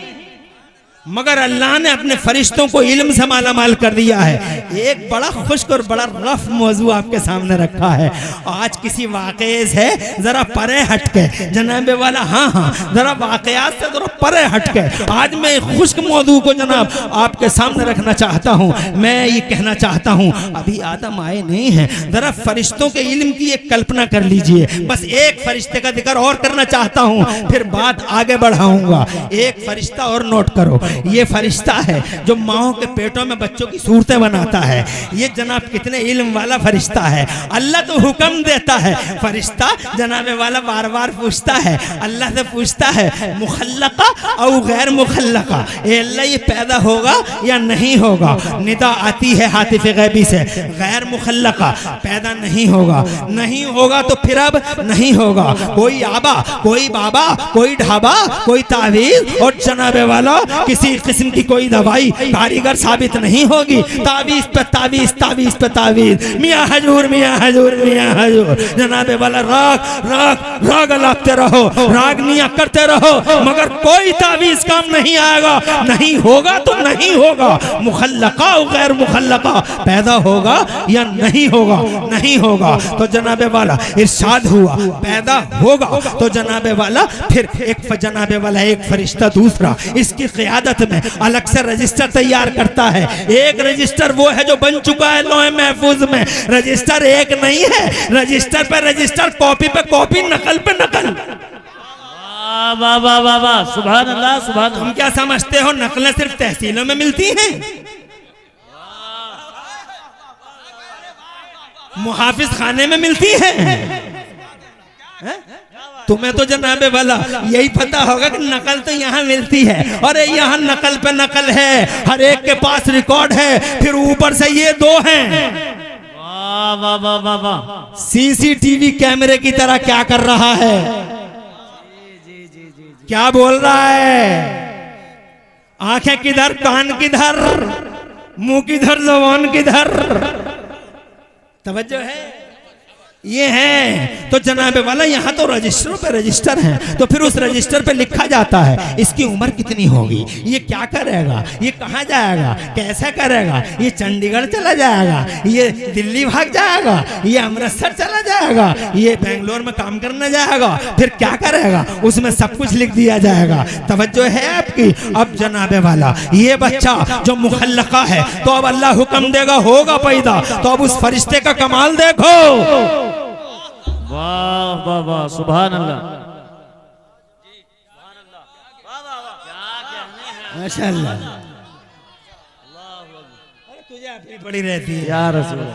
मगर अल्लाह ने अपने फरिश्तों को इल्म से मालामाल कर दिया है। एक बड़ा खुश्क और बड़ा रफ मौजू आपके सामने रखा है। आज किसी वाक़े से जरा परे हटके जनाबे वाला, हाँ हाँ जरा वाक़यात से जरा परे हटके आज मैं खुश्क मौजू को जनाब आपके सामने रखना चाहता हूँ। मैं ये कहना चाहता हूँ, अभी आदम आए नहीं हैं, जरा फरिश्तों के इल्म की एक कल्पना कर लीजिए। बस एक फरिश्ते का जिक्र और करना चाहता हूँ, फिर बात आगे बढ़ाऊंगा। एक फरिश्ता और नोट करो, ये फरिश्ता है जो माओं के पेटों में बच्चों की सूरतें बनाता है। ये जनाब कितने इल्म वाला फरिश्ता है। अल्लाह तो हुक्म देता है, फरिश्ता जनाबे वाला बार बार पूछता है, अल्लाह से पूछता है, मुखल्लका और गैर मुखल्लका, ए अल्लाह ये पैदा होगा या नहीं होगा। निदा आती है हातिफ गैबी से, गैर मुखल्लका पैदा नहीं होगा, नहीं होगा तो फिर अब नहीं होगा। कोई आबा, कोई बाबा, कोई ढाबा, कोई तावीज और जनाबे वाला किसी किस्म की कोई दवाई कारीगर साबित नहीं होगी। तावीज पे तावीज, तावीज पे तावीज, मियाँ हजूर, मियाँ हजूर, मियाँ हजूर, जनाबे वाला राग राग राग लाते रहो, रागनियाँ करते रहो, मगर कोई तावीज काम नहीं आएगा। नहीं होगा तो नहीं होगा। मुखल्लका और गैर मुखल्लका पैदा होगा या नहीं होगा, नहीं होगा तो जनाबे वाला इरशाद हुआ पैदा होगा तो जनाबे वाला फिर एक जनाबे वाला एक फरिश्ता दूसरा इसकी क़ियादत में अलग से रजिस्टर तैयार करता है। एक रजिस्टर वो है जो बन चुका है लौह महफूज में, रजिस्टर एक नहीं है, रजिस्टर पे रजिस्टर, कॉपी पे कॉपी, नकल पे नकल। वाह वाह वाह वाह वाह, सुभान अल्लाह सुभान तुम अल्लाह। क्या समझते हो नकलें सिर्फ तहसीलों में मिलती हैं? मुहाफिज खाने में मिलती हैं? तुम्हें तो जनाबे वाला यही पता होगा कि नकल तो यहाँ मिलती है। अरे यहाँ नकल पे नकल है, हर एक के पास रिकॉर्ड है, फिर ऊपर से ये दो हैं। वाह वाह वाह वाह वाह, सीसीटीवी कैमरे की तरह क्या कर रहा है, क्या बोल रहा है, आंखें किधर, कान किधर, मुंह किधर, जुबान किधर, तवज्जो है, ये है। तो जनाबे वाला यहाँ तो रजिस्टरों पे रजिस्टर हैं, तो फिर उस रजिस्टर पे लिखा जाता है इसकी उम्र कितनी होगी, ये क्या करेगा, ये कहाँ जाएगा, कैसे करेगा, ये चंडीगढ़ चला जाएगा, ये दिल्ली भाग जाएगा, ये अमृतसर चला जाएगा, ये बेंगलोर में काम करने जाएगा, फिर क्या करेगा, उसमें सब कुछ लिख दिया जाएगा। तवज्जो है आपकी। अब जनाबे वाला ये बच्चा जो मुखल्लका है, तो अब अल्लाह हुक्म देगा होगा पैदा, तो अब उस फरिश्ते का कमाल देखो। वाह वाह वाह, सुभान अल्लाह। माशाअल्लाह, अरे तुझे अपनी पड़ी रहती है या रसूल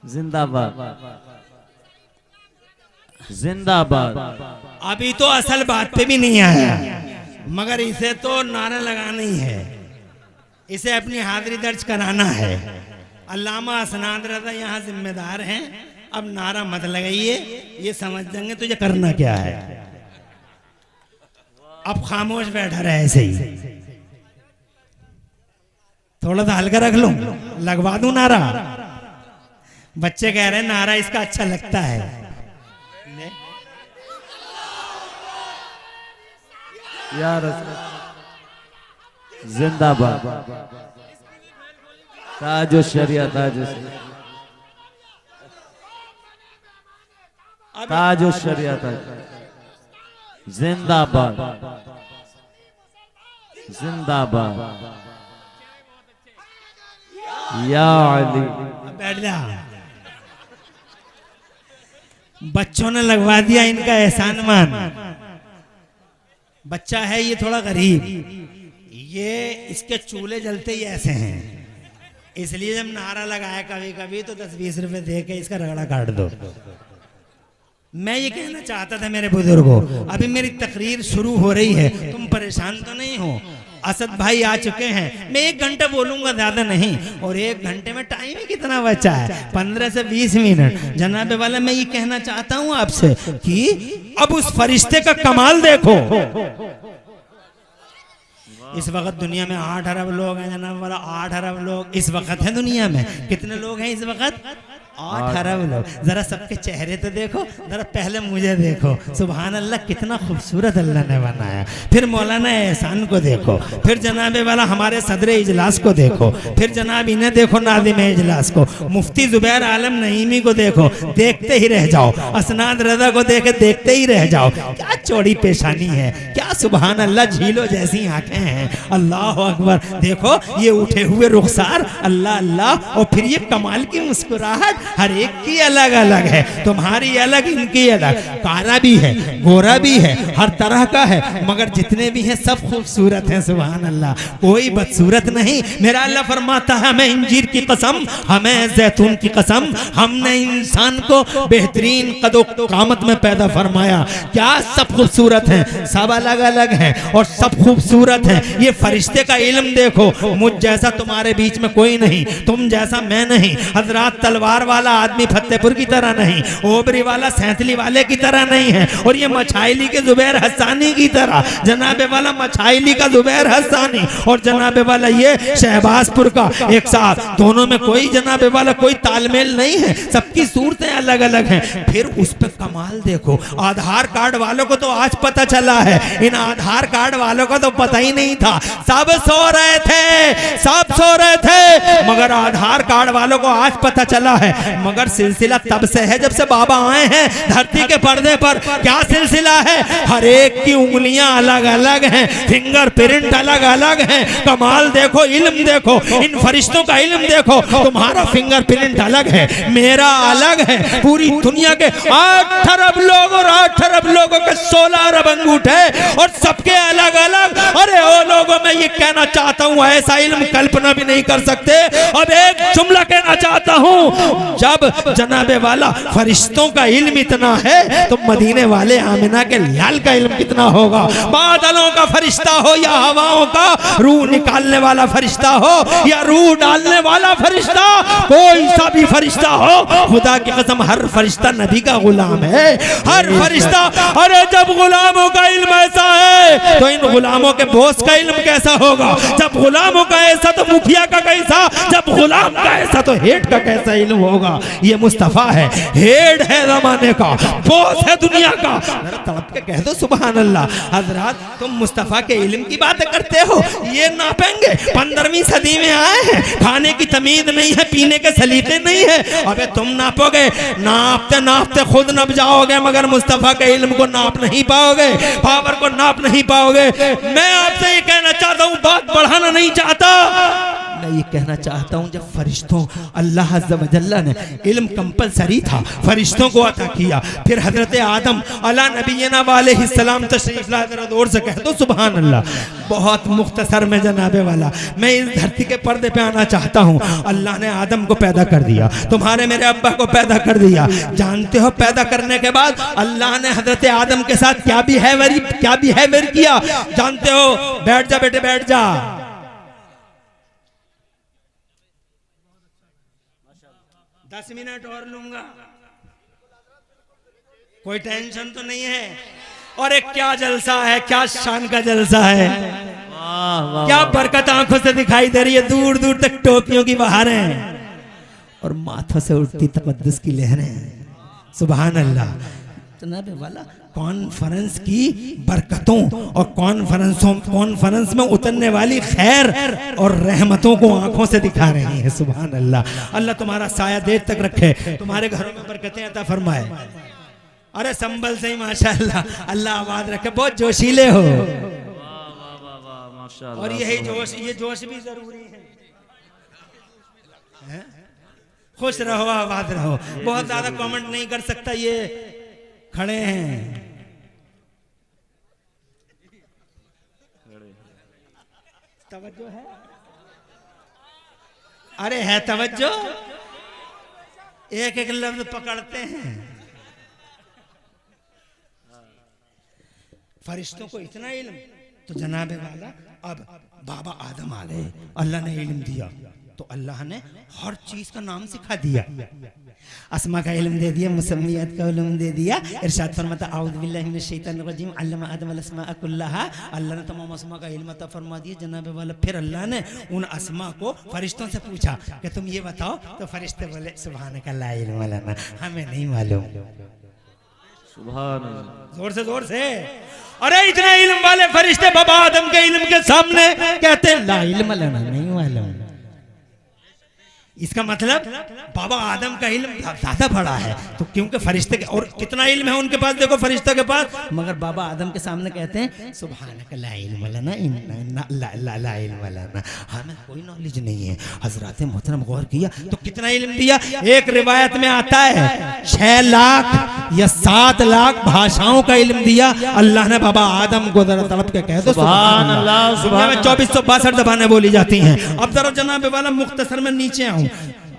जिंदाबाद जिंदाबाद। अभी तो असल बात पे भी नहीं आया, मगर इसे तो नारा लगाना ही है, इसे अपनी हाजिरी दर्ज कराना है। अल्लामा असनाद रज़ा यहाँ जिम्मेदार हैं। अब नारा मत लगाइए, ये समझ जाएंगे तुझे करना क्या है। अब खामोश बैठा रहे ऐसे ही, थोड़ा सा हल्का रख लो, लगवा दूं नारा। बच्चे कह रहे हैं नारा इसका अच्छा लगता है। या रसूल जिंदाबाद, ताजो शरिया ताजो ताजो शरिया जिंदाबाद जिंदाबाद। या अली, बैठ जा। बच्चों ने लगवा दिया इनका एहसान मान। बच्चा है ये थोड़ा गरीब, ये इसके चूल्हे जलते ही ऐसे हैं, इसलिए जब नारा लगाया कभी कभी तो 10-20 रुपए दे के इसका रगड़ा काट दो। मैं ये कहना चाहता था मेरे बुजुर्गों, अभी मेरी तकरीर शुरू हो रही है, तुम परेशान तो नहीं हो। असद भाई आ चुके हैं, मैं 1 घंटा बोलूंगा, ज्यादा नहीं, और 1 घंटे में टाइम ही कितना बचा है, 15 से 20 मिनट। जनाबे वाला मैं ये कहना चाहता हूँ आपसे कि अब उस फरिश्ते का कमाल देखो। इस वक्त दुनिया में 8 अरब लोग हैं जनाब वाला, 8 अरब लोग इस वक्त हैं दुनिया में। कितने लोग हैं इस वक्त? 8 अरब लोग। जरा सबके चेहरे तो देखो, जरा पहले मुझे देखो। सुभान अल्लाह, कितना खूबसूरत अल्लाह ने बनाया। फिर मौलाना एहसान को देखो, फिर जनाबे वाला हमारे सदर इजलास को देखो, फिर जनाब इन्हें देखो नाज़िम इजलास को, मुफ्ती जुबैर आलम नईमी को देखो, देखते ही रह जाओ। असनाद रज़ा को देखे देखते ही रह जाओ। क्या चौड़ी पेशानी है, क्या सुभान अल्लाह झीलों जैसी आंखें हैं। अल्लाह अकबर। देखो ये उठे हुए रुखसार, अल्लाह अल्लाह, और फिर ये कमाल की मुस्कुराहट, हर एक की अलग अलग है। तुम्हारी अलग, इनकी अलग, काला भी है, गोरा भी है, हर तरह का है, मगर जितने भी हैं सब खूबसूरत हैं। सुभान अल्लाह, कोई बदसूरत नहीं। मेरा अल्लाह फरमाता है, हमें इंजीर की कसम, हमें जैतून की कसम, हमने इंसान को बेहतरीन कदो कामत में पैदा फरमाया। क्या सब खूबसूरत हैं, सब अलग अलग हैं और सब खूबसूरत हैं। ये फरिश्ते का इल्म देखो, मुझ जैसा तुम्हारे बीच में कोई नहीं, तुम जैसा मैं नहीं। हजरात तलवार वाला आदमी फतेहपुर की तरह नहीं, ओबरी वाला सैंतली वाले की तरह नहीं है, और ये मछाइली के जुबैर हसानी की तरह, जनाबे वाला मछाइली का जुबैर हसानी और जनाबे वाला ये शहबाजपुर का एक साथ, दोनों में कोई जनाबे वाला कोई तालमेल नहीं है, सबकी सूरतें अलग अलग हैं। फिर उस पर कमाल देखो। आधार कार्ड वालों को तो आज पता चला है, इन आधार कार्ड वालों को तो पता ही नहीं था। सब सो रहे थे, सब सो रहे थे, मगर आधार कार्ड वालों को आज पता चला है मगर सिलसिला तब से है जब से बाबा आए हैं धरती के पर्दे पर। क्या सिलसिला है? हर एक की उंगलियां अलग अलग हैं, फिंगर प्रिंट अलग अलग हैं। कमाल देखो, इल्म देखो, इन फरिश्तों का इल्म देखो। तुम्हारा फिंगर प्रिंट अलग है, मेरा अलग है। पूरी दुनिया के 8 अरब लोग और 8 अरब लोगों के 16 अरब अंगूठे और सबके अलग अलग। अरे ओ लोगों, मैं ये कहना चाहता हूँ, ऐसा इल्म कल्पना भी नहीं कर सकते। अब एक जुमला कहना चाहता हूँ, जब जनाबे वाला फरिश्तों का इल्म इतना है तो मदीने वाले आमिना के लाल का इल्म कितना होगा। बादलों का फरिश्ता हो या हवाओं का, रूह निकालने वाला फरिश्ता हो या रूह डालने वाला फरिश्ता, कोई सा भी फरिश्ता हो, खुदा की कसम हर फरिश्ता नबी का गुलाम है, हर फरिश्ता। अरे जब गुलामों का इल्म ऐसा है तो इन गुलामों के बॉस का इल्म कैसा होगा? जब गुलामों का ऐसा तो मुखिया का कैसा, जब गुलाम का ऐसा तो हेड का कैसा इल्म होगा। ये मुस्तफा है, हेड है जमाने का, बॉस है दुनिया का। तड़प के कह दो सुभान अल्लाह। हजरात, तुम मुस्तफा के इल्म की बातें करते हो, ये नापेंगे। 15वीं सदी में आए हैं, खाने की तमीज नहीं है, पीने के सलीके नहीं है। अबे तुम नापोगे, नापते नापते खुद नप जाओगे, मगर मुस्तफा के इल्म को नाप नहीं पाओगे, पावर को नाप नहीं पाओगे। मैं आपसे ये कहना चाहता हूँ, बात बढ़ाना नहीं चाहता, मैं ये कहना चाहता हूँ, जब फरिश्तों अल्लाह अज़्ज़ व जल्ला ने इल्म कंपलसरी था, फरिश्तों को अता किया। फिर हजरत आदम अला नबीना वालैहिस्सलाम तशरीफ लाए, जरा जोर से कह दो सुभान अल्लाह। बहुत मुख्तसर में जनाबे वाला, मैं इस धरती के पर्दे पे आना चाहता हूँ। अल्लाह ने आदम को पैदा कर दिया, तुम्हारे मेरे अब्बा को पैदा कर दिया। जानते हो पैदा करने के बाद अल्लाह ने हजरत आदम के साथ क्या बिहेवियर किया? जानते हो? बैठ जा बेटे, बैठ जा। 10 मिनट और लूंगा, कोई टेंशन तो नहीं है। और एक क्या जलसा है, क्या शान का जलसा है, क्या बरकत आंखों से दिखाई दे रही है। दूर दूर तक टोपियों की बहारें और माथों से उठती तकद्दुस की लहरें। सुभान अल्लाह। जनाबे वाला कॉन्फ्रेंस की बरकतों और कॉन्फ्रेंस में उतरने वाली खैर और रहमतों को आंखों से दिखा रहे हैं। सुभान अल्लाह। अल्लाह तुम्हारा साया देर तक रखे, तुम्हारे घरों में बरकतें अता फरमाए। अरे संभल से ही माशाअल्लाह, अल्लाह आबाद रखे। बहुत जोशीले हो, और यही जोश, ये जोश भी जरूरी है। खुश रहो, आबाद रहो। बहुत ज्यादा कमेंट नहीं कर सकता, ये खड़े हैं। तवज्जो है? अरे है तवज्जो, एक एक लफ्ज पकड़ते हैं। फरिश्तों को इतना इल्म, तो जनाबे वाला अब बाबा आदम आ गए, अल्लाह ने इल्म दिया तो अल्लाह ने हर चीज का नाम सिखा दिया। अस्मा का इल्म दे दिया, मुसम्मियात का इल्म दे दिया। इरशाद फरमाता औज़ु बिल्लाहि मिनश शैतानिर रजीम, अल्लमा आदम अल अस्माअ कुल्लहा। अल्लाह ने तमाम अस्मा का इल्म अता फरमा दिया जनाबे वाला। फिर अल्लाह ने उन अस्मा को फरिश्तों से पूछा कि तुम ये बताओ, तो फरिश्ते बोले सुभानक ला इल्म लना, हमें नहीं मालूम। सुभान अल्लाह। जोर से। अरे इतने इल्म वाले फरिश्ते बाबा आदम के इल्म के सामने कहते ला इल्म लना, नहीं मालूम। इसका मतलब बाबा आदम का इल्म ज्यादा बड़ा है, तो क्योंकि फरिश्ते के और कितना इल्म है उनके पास, देखो फरिश्तों के पास, मगर बाबा आदम के सामने कहते हैं सुभानक ला इल्म लना, ला इल्म लना, हमें कोई नॉलेज नहीं है। हजरत मोहतरम गौर किया तो कितना इल्म दिया। एक रिवायत में आता है 6 लाख या 7 लाख भाषाओं का इल्म दिया अल्लाह ने बाबा आदम को। जरा तड़प के कह दो सुभान अल्लाह। 2462 ज़बानें बोली जाती हैं। अब जरा जनाबे वाला मुख्तसर में नीचे आऊं।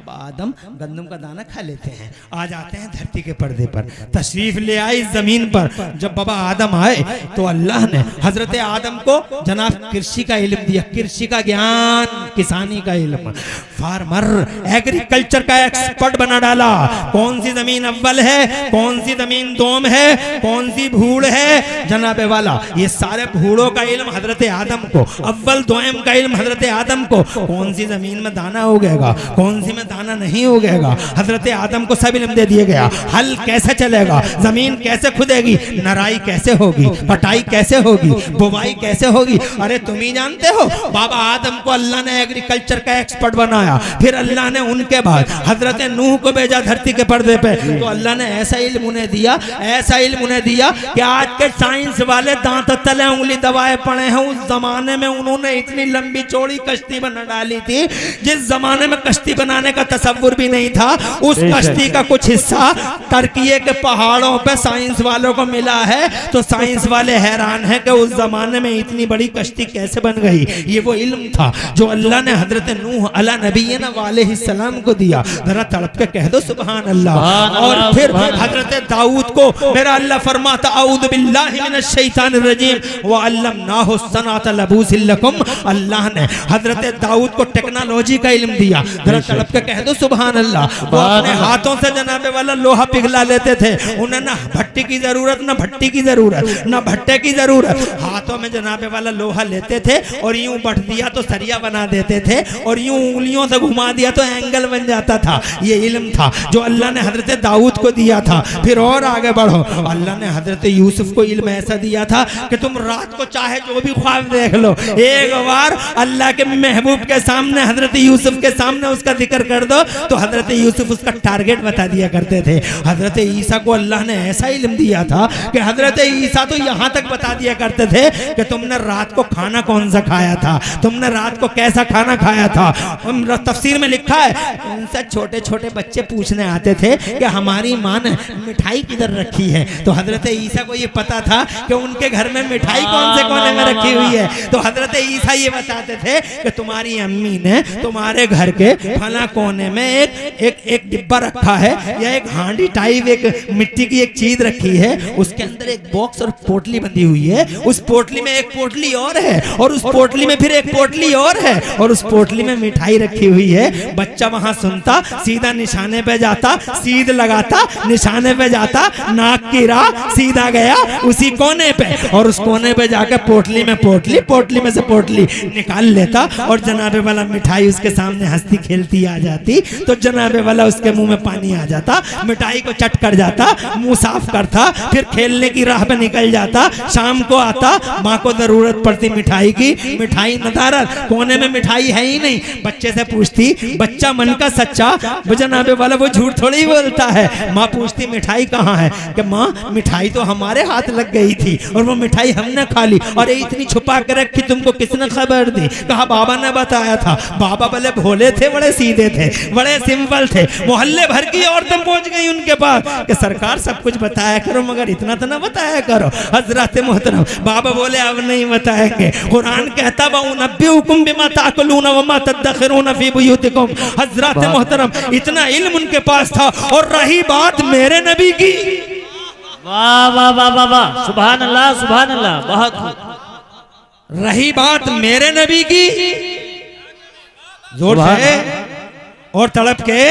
आदम गंदम का दाना खा लेते हैं, आ जाते हैं धरती के पर्दे पर, तशरीफ ले आए इस जमीन पर। जब बाबा आदम आए तो अल्लाह ने हजरत आदम को जनाब कृषि का इल्म दिया, कृषि का ज्ञान, किसानी का इल्म। फार्मर, एग्रीकल्चर का एक्सपर्ट बना डाला। कौन सी जमीन अव्वल है, कौन सी जमीन दोम है, कौन सी भूड़ है, जनाबे वाला ये सारे भूड़ों का इल्म हजरत आदम को, अव्वल दोम का इल्म हजरत आदम को। कौन सी जमीन में दाना उगेगा, कौन सी में दाना नहीं उगेगा, हजरत आदम को सब इल्म दे दिया गया। हल कैसे चलेगा, जमीन कैसे खुदेगी, नराई कैसे होगी, कटाई कैसे होगी, बुवाई कैसे होगी, अरे तुम ही जानते हो। बाबा आदम को अल्लाह ने एग्रीकल्चर का एक्सपर्ट बनाया। बनाया, फिर अल्लाह ने उनके बाद हजरत नूह को भेजा धरती के पर्दे पे, तो अल्लाह ने ऐसा इल्म उन्हें दिया, ऐसा इल्म उन्हें दिया कि आज के साइंस वाले दांत तले उंगली दबाए पड़े हैं। उस जमाने में उन्होंने इतनी लंबी चौड़ी कश्ती बना डाली थी, जिस जमाने में कश्ती बनाने का तसव्वुर भी नहीं था। उस कश्ती का कुछ हिस्सा टर्किये के पहाड़ों पे साइंस वालों को मिला है, तो साइंस वाले हैरान हैं कि उस जमाने में इतनी बड़ी कश्ती कैसे बन गई। ये वो इल्म था जो अल्लाह ने हजरत नूह अला नबीना वालेहिस्सलाम को दिया। जरा तड़प के कह दो सुभान अल्लाह। और फिर हजरत दाऊद को मेरा अल्लाह फरमाता औज़ु बिल्लाहि मिनश शैतानिर रजीम व अल्लमनाहु सनात लबूसिल लकुम। अल्लाह ने हजरत दाऊद को टेक्नोलॉजी का इल्म दिया। जरा तड़प के कह दो सुभान अल्लाह। वो अपने हाथों से जनाबे वाला लोहा पिघला लेते थे, उन्हें ना भट्टी की जरूरत, ना भट्टी की जरूरत, ना भट्टे की जरूरत। हाथों में जनाबे वाला लोहा लेते थे और यूं बढ़ दिया तो सरिया बना देते थे, और यूं उंगलियों से घुमा दिया तो एंगल बन जाता था। ये इल्म था जो अल्लाह ने हजरत दाऊद को दिया था। फिर और आगे बढ़ो, अल्लाह ने हजरत यूसुफ को इल्म ऐसा दिया था कि तुम रात को चाहे जो भी ख्वाब देख लो, एक बार अल्लाह के महबूब के सामने, हजरत यूसुफ के सामने उसका जिक्र कर दो तो हजरत यूसुफ उसका टारगेट बता दिया करते थे। हजरत ईसा को अल्लाह ने ऐसा इल्म दिया था कि हजरत ईसा तो यहाँ तक बता दिया करते थे कि तुमने रात को खाना कौन सा खाया था, तुमने रात को कैसा खाना खाया था। तफसीर में लिखा है उनसे छोटे छोटे बच्चे पूछने आते थे कि हमारी माँ ने मिठाई किधर रखी है, तो हजरत ईसा को ये पता था कि उनके घर में मिठाई कौन से कोने में रखी हुई है। तो हजरत ईसा ये बताते थे कि तुम्हारी अम्मी ने तुम्हारे घर के फला कोने में एक डिब्बा रखा है, या एक हांडी टाइप एक मिट्टी की एक चीज रखी है, उसके अंदर एक बॉक्स और पोटली बंधी हुई है, उस पोटली में एक पोटली और है, और उस पोटली में फिर एक पोटली और है, और उस पोटली में मिठाई रखी हुई है। बच्चा वहां सुनता, सीधा निशाने पे जाता, सीध लगाता, निशाने पे जाता, नाक की राह सीधा गया उसी कोने पे, और उस कोने पे जाकर पोटली में पोटली में से पोटली निकाल लेता, और जनाबे वाला मिठाई उसके सामने हंसती खेलती आ जाती, तो जनाबे वाला उसके मुंह में पानी आ जाता, मिठाई को चट कर जाता, मुंह साफ करता, फिर खेलने की राह पे निकल जाता। शाम को आता, माँ को जरूरत पड़ती मिठाई की, मिठाई नदारत, कोने में मिठाई है ही नहीं। बच्चे से पूछती, बच्चा मन का सच्चा, वो जनाबे वाला वो झूठ थोड़ी ही बोलता है। माँ पूछती मिठाई कहाँ है, कि माँ मिठाई तो हमारे हाथ लग गई थी और वो मिठाई हमने खा ली, और ये इतनी छुपा कर रखी, तुमको किसने खबर दी? कहा बाबा ने बताया था। बाबा बड़े भोले थे, बड़े सीधे थे, बड़े सिंपल थे। मोहल्ले भर की औरतें पहुंच गई उनके पास कि सरकार सब कुछ बताया करो, मगर इतना तो ना बताया करो। हजरत मोहतरम बाबा बोले अब नहीं बताएंगे। कुरान कहता वउनब्बिउकुम बिमा ताकुलून वमा तदखिरून फी बुयूतिकुम। हजरत मोहतरम इतना इल्म उनके पास था। और रही बात मेरे नबी की, वाह वाह वाह वाह वाह, सुभान अल्लाह सुभान अल्लाह, बहुत खूब। रही बात मेरे नबी की, जोर से और तड़प के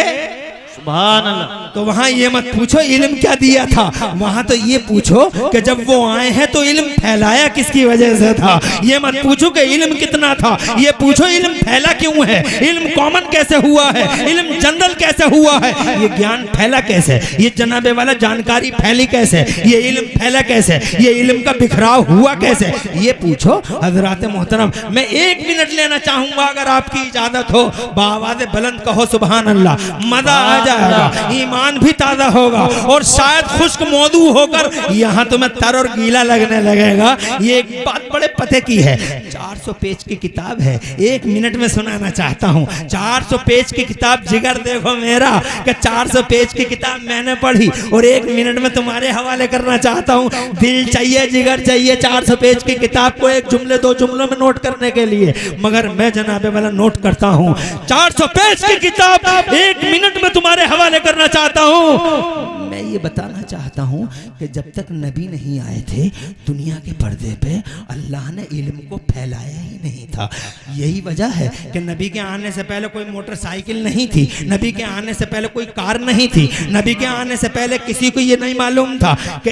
सुभान अल्लाह। तो वहां ये मत पूछो इल्म क्या दिया था, वहां तो ये पूछो कि जब वो आए हैं तो इल्म फैलाया किसकी वजह से था। ये मत पूछो कि इल्म कितना था, ये पूछो इल्म फैला क्यों है, इल्म कॉमन कैसे हुआ है, इल्म जनरल कैसे हुआ है, ये ज्ञान फैला कैसे, ये जनाबे वाला जानकारी फैली कैसे, ये इल्म फैला कैसे, ये इल्म का बिखराव हुआ कैसे, ये पूछो। हजरात मोहतरम मैं 1 मिनट लेना चाहूंगा अगर आपकी इजाजत हो, बावाज़े बुलंद कहो सुभान अल्लाह, मजा आ जाएगा, ईमान भी ताजा होगा, और शायद खुश्क मौजू होकर यहाँ तुम्हें तर और गीला लगने लगेगा। ये एक बात बड़े पते की है, 400 पेज की किताब है, 1 मिनट में सुनाना चाहता हूँ। 400 पेज की किताब, जिगर देखो मेरा कि 400 पेज की किताब मैंने पढ़ी और 1 मिनट में तुम्हारे हवाले करना चाहता हूँ। दिल चाहिए, जिगर चाहिए 400 पेज की किताब को 1 जुमले 2 जुमलों में नोट करने के लिए, मगर मैं जनाबे वाला नोट करता हूँ। 400 पेज की किताब 1 मिनट में तुम्हारे हवाले करना चाहता हूँ। मैं ये बताना चाहता हूँ कि जब तक नबी नहीं आए थे दुनिया के पर्दे पे, अल्लाह ने इल्म को फैलाया ही नहीं था। यही वजह है कि नबी के आने से पहले कोई मोटरसाइकिल नहीं थी, नबी के आने से पहले कोई कार नहीं थी, नबी के आने से पहले किसी को ये नहीं मालूम था कि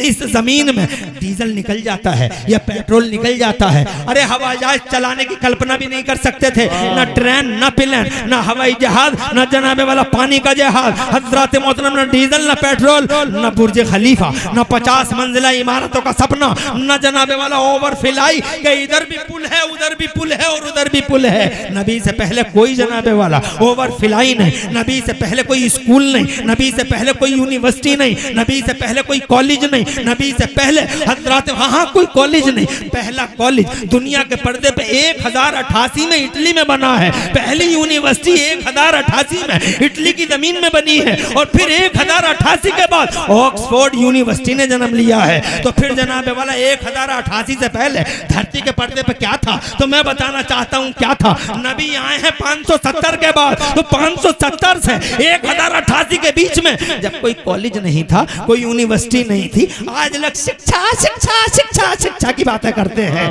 इस जमीन में डीजल निकल जाता है या पेट्रोल निकल जाता है। अरे हवाई जहाज चलाने की कल्पना भी नहीं कर सकते थे, ना ट्रेन, ना प्लेन, ना हवाई जहाज, ना जनाबे वाला पानी का जहाज। हजरत मोहतरम ने न डीजल, न पेट्रोल, न बुर्ज खलीफा, न 50 मंजिला इमारतों का सपना, न जनाबे वाला ओवर फिलाई कि इधर भी पुल है, उधर भी पुल है और उधर भी पुल है। नबी से पहले कोई जनाबे वाला ओवर फिलाई नहीं, नबी से पहले कोई स्कूल नहीं, नबी से पहले कोई यूनिवर्सिटी नहीं, नबी से पहले कोई कॉलेज नहीं, नबी से पहले हजरत वहां कोई कॉलेज नहीं। पहला कॉलेज दुनिया के पर्दे पे 1088 में इटली में बना है। पहली यूनिवर्सिटी 1088 में इटली की जमीन में बनी है और फिर 1088 के बाद ऑक्सफोर्ड यूनिवर्सिटी ने जन्म लिया है। तो फिर जनाबे वाला 1088 से पहले धरती के पर्दे पे क्या था? तो मैं बताना चाहता हूं क्या था। नबी आए हैं 570 के बाद, तो 570 से 1088 के बीच में जब कोई कॉलेज नहीं था, कोई यूनिवर्सिटी नहीं थी, आज लोग शिक्षा शिक्षा शिक्षा शिक्षा की बातें करते हैं।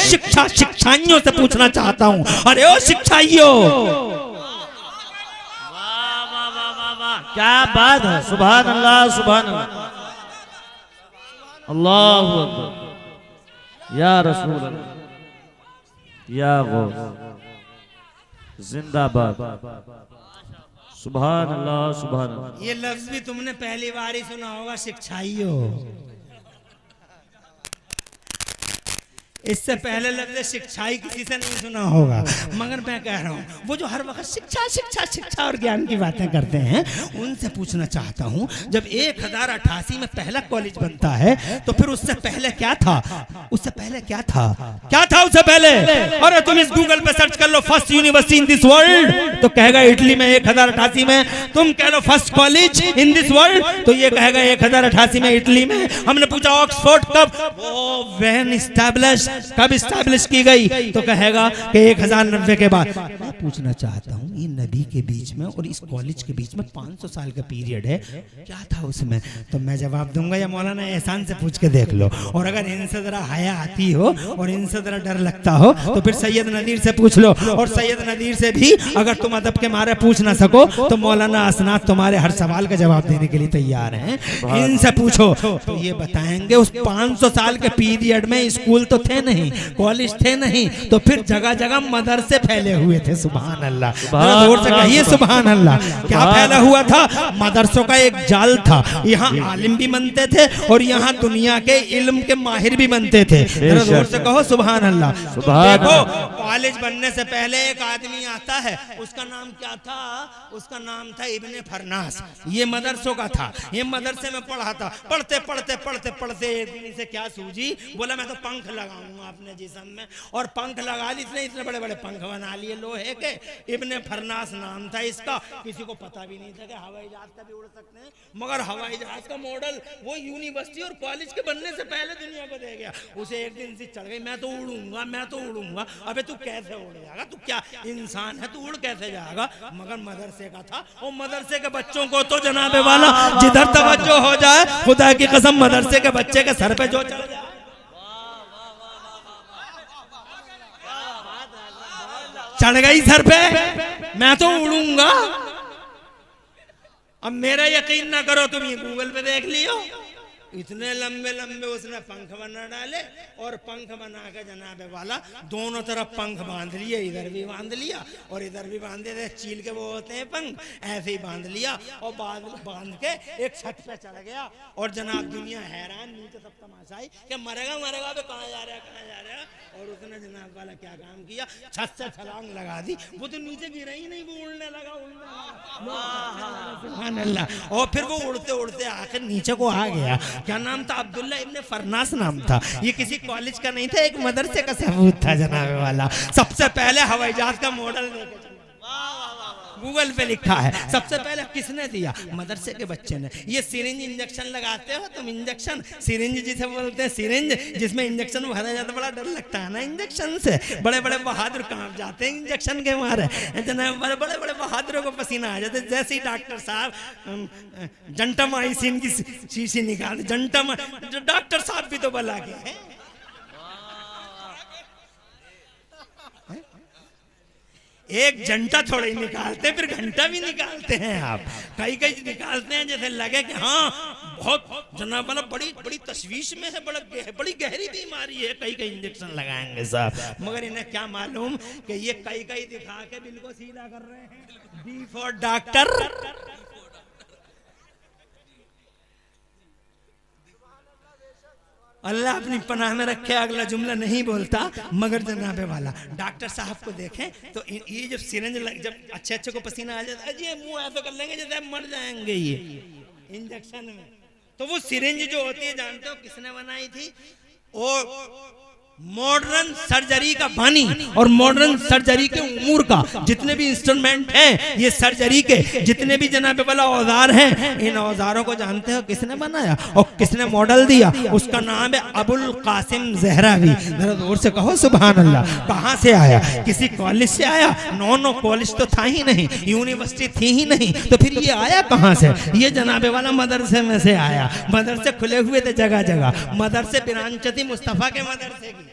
शिक्षा शिक्षाइयों से पूछना चाहता हूं, अरे ओ शिक्षाइयों, क्या बात है, सुभान अल्लाह सुभान अल्लाह, अल्लाहु अकबर, या रसूल अल्लाह, या गौस जिंदाबाद, सुभान अल्लाह सुभान अल्लाह। ये लफ्ज भी तुमने पहली बार ही सुना होगा, शिक्षाइयों। इससे पहले लफ्ज़ शिक्षाई किसी से नहीं सुना होगा। मगर मैं कह रहा हूँ वो जो हर वक्त शिक्षा शिक्षा शिक्षा और ज्ञान की बातें करते हैं, उनसे पूछना चाहता हूँ, जब 1088 में पहला कॉलेज बनता है तो फिर उससे पहले क्या था? उससे पहले क्या था? क्या था उससे पहले? अरे तुम इस गूगल पे सर्च कर लो first university in this world, तो कहेगा इटली में 1088 में। तुम कह लो first college in this world, तो ये कहेगा 1088 में इटली में। हमने पूछा ऑक्सफोर्ड कब? वो व्हेन एस्टैब्लिश, कब स्टैब्लिश की गई? तो कहेगा कि 1090 के बाद। मैं पूछना चाहता हूँ, ये नबी के बीच में और इस कॉलेज के बीच में 500 साल का पीरियड है, क्या था उसमें? तो मैं जवाब दूंगा या मौलाना एहसान से पूछ के देख लो। और अगर इनसे जरा हया आती हो और इनसे जरा डर लगता हो तो फिर सैयद नदीर से पूछ लो। और सैयद नदीर से भी अगर तुम अदब के मारे पूछ ना सको तो मौलाना असनाद तुम्हारे हर सवाल का जवाब देने के लिए तैयार हैं। इनसे पूछो तो ये बताएंगे उस 500 साल के पीरियड में स्कूल तो थे नहीं, कॉलेज थे नहीं, तो फिर जगह जगह मदरसे फैले हुए थे। सुभान अल्लाह, जोर से कहिए सुभान अल्लाह। क्या फैला हुआ था? मदरसों का एक जाल था। यहाँ आलिम भी बनते थे और यहाँ दुनिया के इल्म के माहिर भी बनते थे। जोर से कहो सुभान अल्लाह। देखो कॉलेज बनने से पहले एक आदमी आता है, उसका नाम क्या था? उसका नाम था इब्ने फरनास। ये मदरसों का था, ये मदरसे में पढ़ा था। पढ़ते पढ़ते पढ़ते पढ़ते एक दिन से क्या सूझी, बोला मैं तो पंख लगाऊंगा अपने जिस्म में, और पंख लगा ली। इसने इतने बड़े बड़े पंख बना लिए लोहे के। इब्ने फरनास नाम था इसका। किसी को पता भी नहीं था कि हवाई जहाज का भी उड़ सकते हैं, मगर हवाई जहाज का मॉडल वो यूनिवर्सिटी और कॉलेज के बनने से पहले दुनिया को दे गया। उसे एक दिन से चढ़ गई, मैं तो उड़ूंगा, मैं तो उड़ूंगा। अबे तू कैसे उड़ जाएगा? तू क्या इंसान है? तू उड़ कैसे जाएगा? मगर मदरसे का था, और मदरसे के बच्चों को तो जनाबे वाला जिधर तवज्जो हो जाए, खुदा की कसम मदरसे के बच्चे के सर पे जो चढ़ जाए, चढ़ गई सर पे, मैं तो उड़ूंगा। अब मेरा यकीन ना करो, तुम ये गूगल पे देख लियो, इतने लंबे लंबे उसने पंख बना डाले, और पंख बना के जनाबे वाला दोनों तरफ पंख बांध लिए। इधर भी बांध लिया और इधर भी बांधे थे, चील के वो होते हैं पंख, ऐसे ही बांध लिया। और बांध के एक छत पे चढ़ गया, और जनाब दुनिया हैरान, नीचे सब तमाशाई कि मरेगा मरेगा, तो कहाँ जा रहा है, कहाँ जा रहा है। और उसने जनाब वाला क्या काम किया, छत से छलांग लगा दी। वो तो नीचे गिरा ही नहीं, वो उड़ने लगा, सुभान अल्लाह। और फिर वो उड़ते उड़ते आखिर नीचे को आ गया। क्या नाम था? अब्दुल्ला इब्ने फरनास नाम था। ये किसी कॉलेज का नहीं था, एक मदरसे का सबूत था जनाबे वाला। सबसे पहले हवाई जहाज का मॉडल लेके गूगल पे लिखा है। सबसे पहले किसने दिया? मदरसे के बच्चे ने। ये सिरिंज इंजेक्शन लगाते हो तुम, इंजेक्शन सिरिंज जिसे बोलते हैं, सिरिंज जिसमें इंजेक्शन भरा जाता, बड़ा डर लगता है ना इंजेक्शन से। बड़े बड़े बहादुर कांप जाते हैं इंजेक्शन के मारे। बड़े बड़े बड़े बहादुरों को पसीना आ जाता है। जैसे ही डॉक्टर साहब जंटमाइसिन की शीशी निकाल, जंटम डॉक्टर साहब भी तो बला के हैं। एक घंटा थोड़ा ही निकालते, फिर घंटा भी निकालते हैं आप। कई कई निकालते हैं जैसे लगे कि हाँ बहुत जनाब वाला बड़ी बड़ी तशवीश में है, बड़ी गहरी बीमारी है, कई कई इंजेक्शन लगाएंगे साहब। मगर इन्हें क्या मालूम कि ये कई कई दिखा के बिल्कुल सीधा कर रहे हैं। डी फॉर डॉक्टर, अल्लाह अपनी पनाह में रखे, अगला जुमला नहीं बोलता। मगर जनाबे वाला डॉक्टर साहब को देखें तो ये जब सिरिंज जब अच्छे को पसीना आ जाता है, ये मुंह ऐसा कर लेंगे जैसे मर जाएंगे ये इंजेक्शन में। तो वो सिरिंज जो होती है जानते हो किसने बनाई थी? वो मॉडर्न सर्जरी का बानी और मॉडर्न सर्जरी के उमूर का जितने भी इंस्ट्रूमेंट हैं, ये सर्जरी के जितने भी जनाबे वाला औजार हैं, इन औजारों को जानते हो किसने बनाया और किसने मॉडल दिया? उसका नाम है अबुल कासिम ज़हरावी। जरा जोर से कहो सुभान अल्लाह। कहाँ से आया? किसी कॉलेज से आया? नो कॉलेज तो था ही नहीं, यूनिवर्सिटी थी ही नहीं, तो फिर ये आया कहाँ से? ये जनाबे वाला मदरसे में से आया। मदरसे खुले हुए थे जगह जगह, मदरसे बिरानचती मुस्तफ़ा के मदरसे की,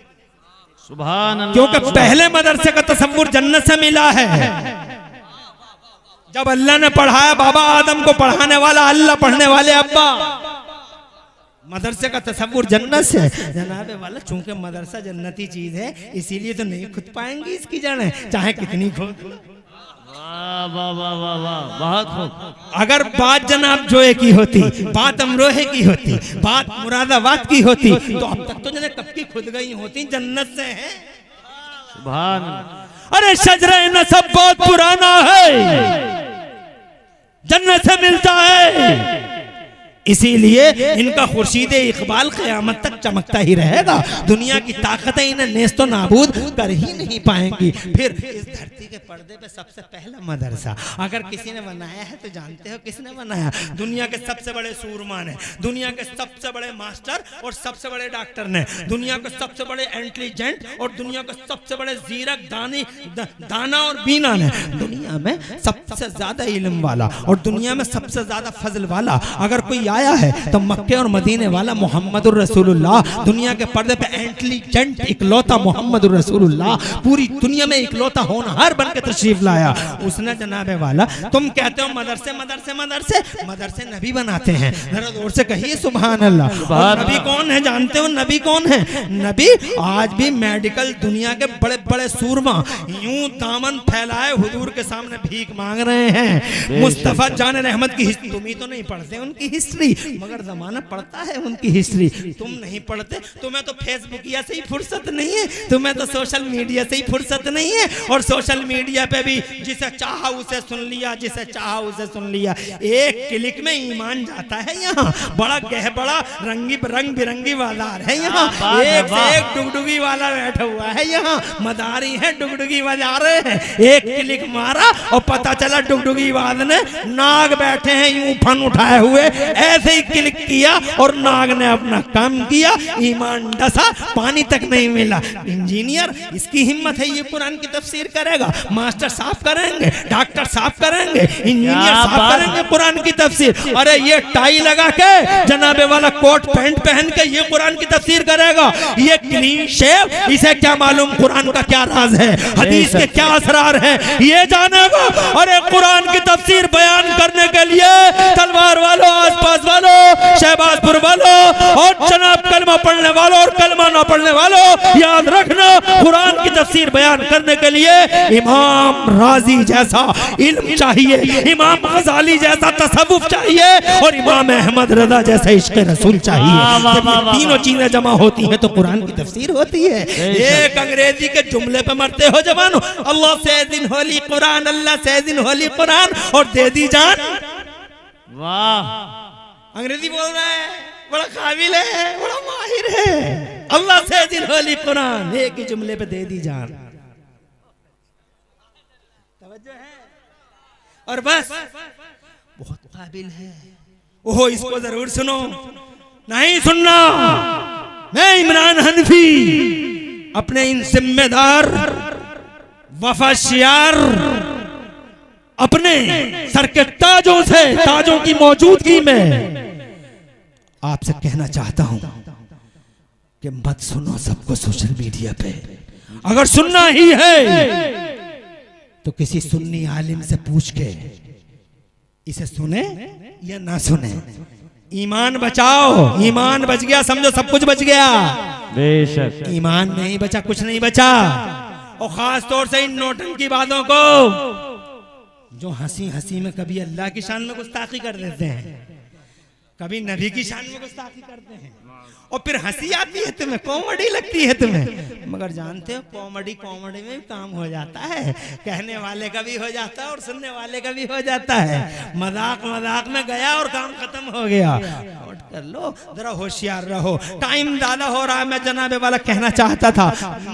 सुभान अल्लाह। क्योंकि पहले मदरसे का तसव्वुर जन्नत से मिला है। जब अल्लाह ने पढ़ाया, बाबा आदम को पढ़ाने वाला अल्लाह, पढ़ने वाले अब्बा। मदरसे का तसव्वुर जन्नत से। जनाबे वाला चूंकि मदरसा जन्नती चीज है, इसीलिए तो नहीं खुद पाएंगी इसकी जड़ें, चाहे कितनी खोद। वाह वाह वाह वाह वाह, बहुत खूब। अगर बात जनाब जोए की होती, बात अमरोहे की होती, बात मुरादाबाद की होती, तो अब तक तो जने कब की खुद गई होती, जन्नत से है। सुभान अल्लाह। अरे शजरे नसब बहुत पुराना है, जन्नत से मिलता है, इसीलिए इनका खुर्शीद इकबाल क़यामत तक चमकता ही रहेगा। दुनिया की ताकतें इन्हें नेस्तो नाबूद कर ही नहीं पाएंगी। फिर इस धरती के पर्दे पे सबसे पहला मदरसा अगर किसी ने बनाया है तो जानते हो किसने बनाया? दुनिया के सबसे बड़े सूरमा ने, दुनिया के सबसे बड़े मास्टर और सबसे बड़े डॉक्टर ने, दुनिया के सबसे बड़े इंटेलिजेंट और दुनिया के सबसे बड़े जीरक दाना और बीना ने, दुनिया में सबसे ज्यादा इल्म वाला और दुनिया में सबसे ज्यादा फजल वाला अगर कोई आया है तो मक्के और मदीने वाला मोहम्मदुर रसूलुल्लाह। दुनिया के पर्दे पे इंटेलिजेंट इकलौता मोहम्मदुर रसूलुल्लाह, पूरी दुनिया में इकलौता होनहार बन के तशरीफ लाया उसने। जनाबे वाला तुम कहते हो मदरसे मदरसे मदरसे, मदरसे नबी बनाते हैं। जरा जोर से कहिए सुभान अल्लाह। और नबी कौन है जानते हो? नबी कौन है? नबी आज भी मेडिकल दुनिया के बड़े बड़े सूरमा यूं दामन फैलाए हुजूर के सामने भीख मांग रहे हैं। मुस्तफा जान रहमत की हिस्ट्री तुम ही तो नहीं पढ़ते उनकी हिस्ट्री, मगर जमाना पढ़ता है उनकी हिस्ट्री। तुम नहीं पढ़ते, तुम्हें तो फेसबुकिया से ही फुर्सत नहीं है, तुम्हें तो सोशल मीडिया से ही फुर्सत नहीं है। और सोशल मीडिया पे भी जिसे चाहा उसे सुन लिया, जिसे चाहा उसे सुन लिया। एक क्लिक में ईमान जाता है। यहाँ बड़ा गहबड़ा रंग बिरंगी बाजार है। यहाँ एक से एक डुगडुगी वाला बैठा हुआ है। यहाँ मदारी है, डुगडुगी बजा रहे हैं। एक क्लिक मारा और पता चला डुगडुगी वाद ने नाग बैठे हैं यूं फन उठाए हुए, ऐसे ही क्लिक किया और नाग ने अपना काम किया, ईमान डसा, पानी तक नहीं मिला। इंजीनियर इसकी हिम्मत है, ये कुरान की तफसीर करेगा। मास्टर साहब करेंगे, डॉक्टर साहब करेंगे, इंजीनियर साहब करेंगे कुरान की तफसीर। अरे ये टाई लगा के जनाबे वाला कोट पैंट पहन के ये कुरान की तफसीर करेगा। ये क्लीन शेव, इसे क्या मालूम कुरान का क्या राज है, हदीस के क्या असरार है, ये जानेगा। अरे कुरान की तफसीर बयान करने के लिए तलवार वालों, आसपास वालों, शहबाजपुर वालों और जनाब कलमा पढ़ने वालों और कलमा ना पढ़ने वालों, याद रखना कुरान की तफसीर बयान करने के लिए इमाम राजी जैसा इल्म चाहिए, इमाम गजाली जैसा तसव्वुफ चाहिए और इमाम अहमद रजा जैसा इश्क रसूल चाहिए। जब ये तीनों चीजें जमा होती हैं तो कुरान की तफसीर होती है। एक अंग्रेजी के जुमले पे मरते हो जवानों, अल्लाह से दिन होली कुरान, अल्लाह से दिन होली कुरान, और दे दी जान। वाह, अंग्रेजी बोल रहा है, बड़ा काबिल है, बड़ा माहिर है। अल्लाह से दिन होली कुरान, एक ही जुमले पे दे दी जान। तवज्जो है और बस बहुत काबिल है। ओहो इसको जरूर सुनो, नहीं सुनना। मैं इमरान हनफी अपने इन जिम्मेदार वफाशियार अपने सर के ताजों से, ताजों की मौजूदगी में आपसे कहना चाहता हूं कि मत सुनो सबको सोशल मीडिया पे। अगर सुनना ही है तो किसी सुन्नी आलिम से पूछ के इसे सुने या ना सुने। ईमान बचाओ, ईमान बच गया समझो सब कुछ बच गया। बेशक ईमान नहीं बचा कुछ नहीं बचा। और खास तौर से इन नौटंकी बातों को जो हंसी हंसी में कभी अल्लाह की शान में गुस्ताखी कर देते हैं, कभी नबी की शान में गुस्ताखी करते हैं और फिर हंसी आती है तुम्हें, कॉमेडी लगती है तुम्हें, मगर जानते हो कॉमेडी कॉमेडी में भी काम हो जाता है, कहने वाले का भी हो जाता है और सुनने वाले का भी हो जाता है। मजाक मजाक में गया और काम खत्म हो गया। नोट कर लो, जरा होशियार रहो, टाइम ज्यादा हो रहा है। मैं जनाबे वाला कहना चाहता था,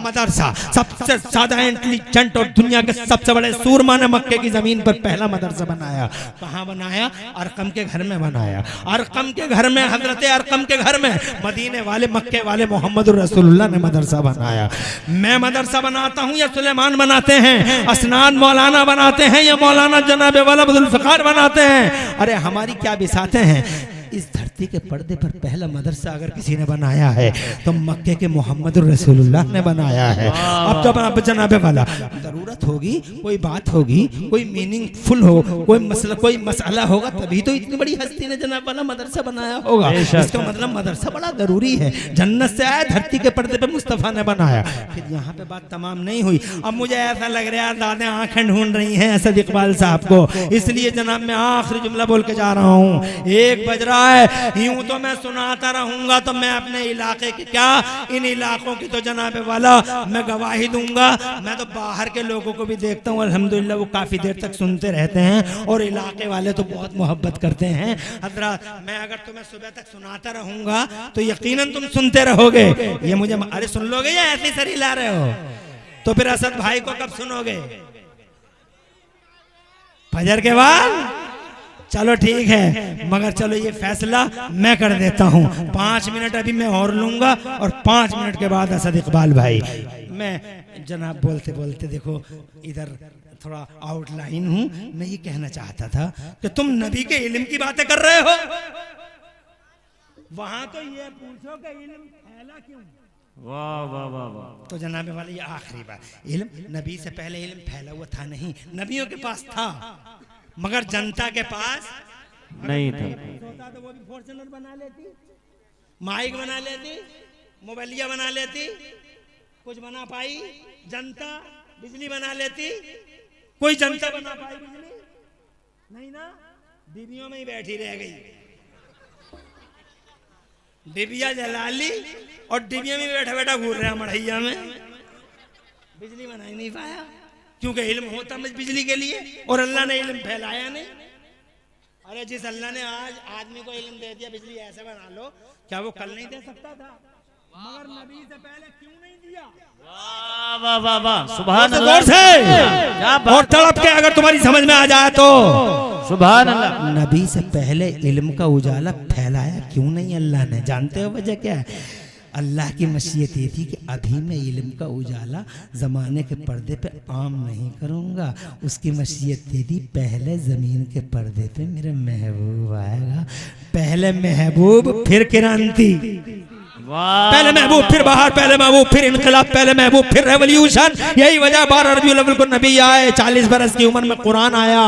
मदरसा सबसे ज्यादा इंटेलिजेंट और दुनिया के सबसे बड़े सूरमा ने मक्के की जमीन पर पहला मदरसा बनाया। कहाँ बनाया? अरकम के घर में बनाया। अरकम के घर में, हजरत अरकम के घर में, मदीने वाले मक्के वाले मोहम्मद रसूलुल्लाह ने मदरसा बनाया। मैं मदरसा बनाता हूँ या सुलेमान बनाते हैं, असनान मौलाना बनाते हैं या मौलाना जनाबे वाला अब्दुल फ़खार बनाते हैं। अरे हमारी क्या बिसाते हैं। इस धरती के पर्दे पर पहला मदरसा अगर किसी ने बनाया है तो मक्के के मोहम्मद रसूलुल्लाह ने बनाया है। अब जब आप जनाबे वाला जरूरत होगी, कोई बात होगी, कोई मीनिंगफुल हो, कोई मसला होगा, तभी तो इतनी बड़ी हस्ती ने जनाब वाला मदरसा बनाया होगा। इसका मतलब मदरसा बड़ा जरूरी है। जन्नत से आया, धरती के पर्दे पर मुस्तफ़ा ने बनाया। फिर यहाँ पे बात तमाम नहीं हुई। अब मुझे ऐसा लग रहा है दादा आंखें ढूंढ रही हैं असद इकबाल साहब को, इसलिए जनाब मैं आखिरी जुमला बोल के जा रहा हूँ। 1 बज रहा है, यूं तो मैं सुनाता रहूंगा तो मैं अपने इलाके के क्या, इन इलाकों की तो जनाबे वाला मैं गवाही दूंगा। मैं तो बाहर के लोगों को भी देखता हूँ, अल्हम्दुलिल्लाह वो काफी देर तक सुनते रहते हैं और इलाके वाले तो बहुत मोहब्बत करते हैं। हजरत मैं अगर तुम्हें सुबह तक सुनाता रहूंगा तो यकीनन तुम सुनते रहोगे। ये मुझे अरे सुन लोगे या ऐसे सर हिला रहे हो? तो फिर असद भाई को कब सुनोगे? फजर के बाद? चलो ठीक है, मगर चलो ये फैसला मैं कर देता हूँ। 5 मिनट अभी मैं और लूंगा और 5 मिनट के बाद असद इकबाल भाई। मैं जनाब बोलते बोलते देखो इधर थोड़ा आउटलाइन हूँ। मैं ये कहना चाहता था कि तुम नबी के इल्म की बातें कर रहे हो, वहां तो ये पूछो कि इल्म फैला क्यों? वाह वाह वाह वाह। तो जनाबे वाले ये आखिरी बात, इल्म नबी से पहले इल्म फैला हुआ था नहीं, नबियों के पास था मगर जनता के पास नहीं था। होता तो वो भी फॉर्च्यूनर बना लेती, माइक बना लेती, मोबाइलिया बना लेती, कुछ बना पाई? जनता बिजली बना लेती? कोई जनता बना पाई बिजली? नहीं ना, डिबियों में ही बैठी रह गई। डिबिया जला ली और डिबिया में बैठा बैठा घूर रहा मढ़ैया में, बिजली बना ही नहीं पाया क्योंकि इल्म होता बिजली के लिए और अल्लाह ने इल्म फैलाया नहीं। अरे जिस अल्लाह ने आज आदमी को इल्म दे दिया बिजली ऐसे बना लो, क्या वो कल नहीं दे सकता था? मगर नबी से पहले क्यों नहीं दिया? वाह वाह वाह वाह, सुभान अल्लाह। और तड़प के अगर तुम्हारी समझ में आ जाए तो सुभान अल्लाह। नबी से पहले इल्म का उजाला फैलाया क्यों नहीं अल्लाह ने? जानते हो वजह क्या है? अल्लाह की मशीयत ये थी कि अभी मैं इल्म का उजाला ज़माने के पर्दे पे आम नहीं करूँगा। उसकी मशीयत ये थी पहले ज़मीन के पर्दे पे मेरा महबूब आएगा। पहले महबूब फिर क्रांति, पहले महबूब फिर बाहर, पहले महबूब फिर इनकलाब, पहले महबूब फिर रेवोल्यूशन। यही वजह 12 रबीउल अव्वल को नबी आए, 40 बरस की उम्र में कुरान आया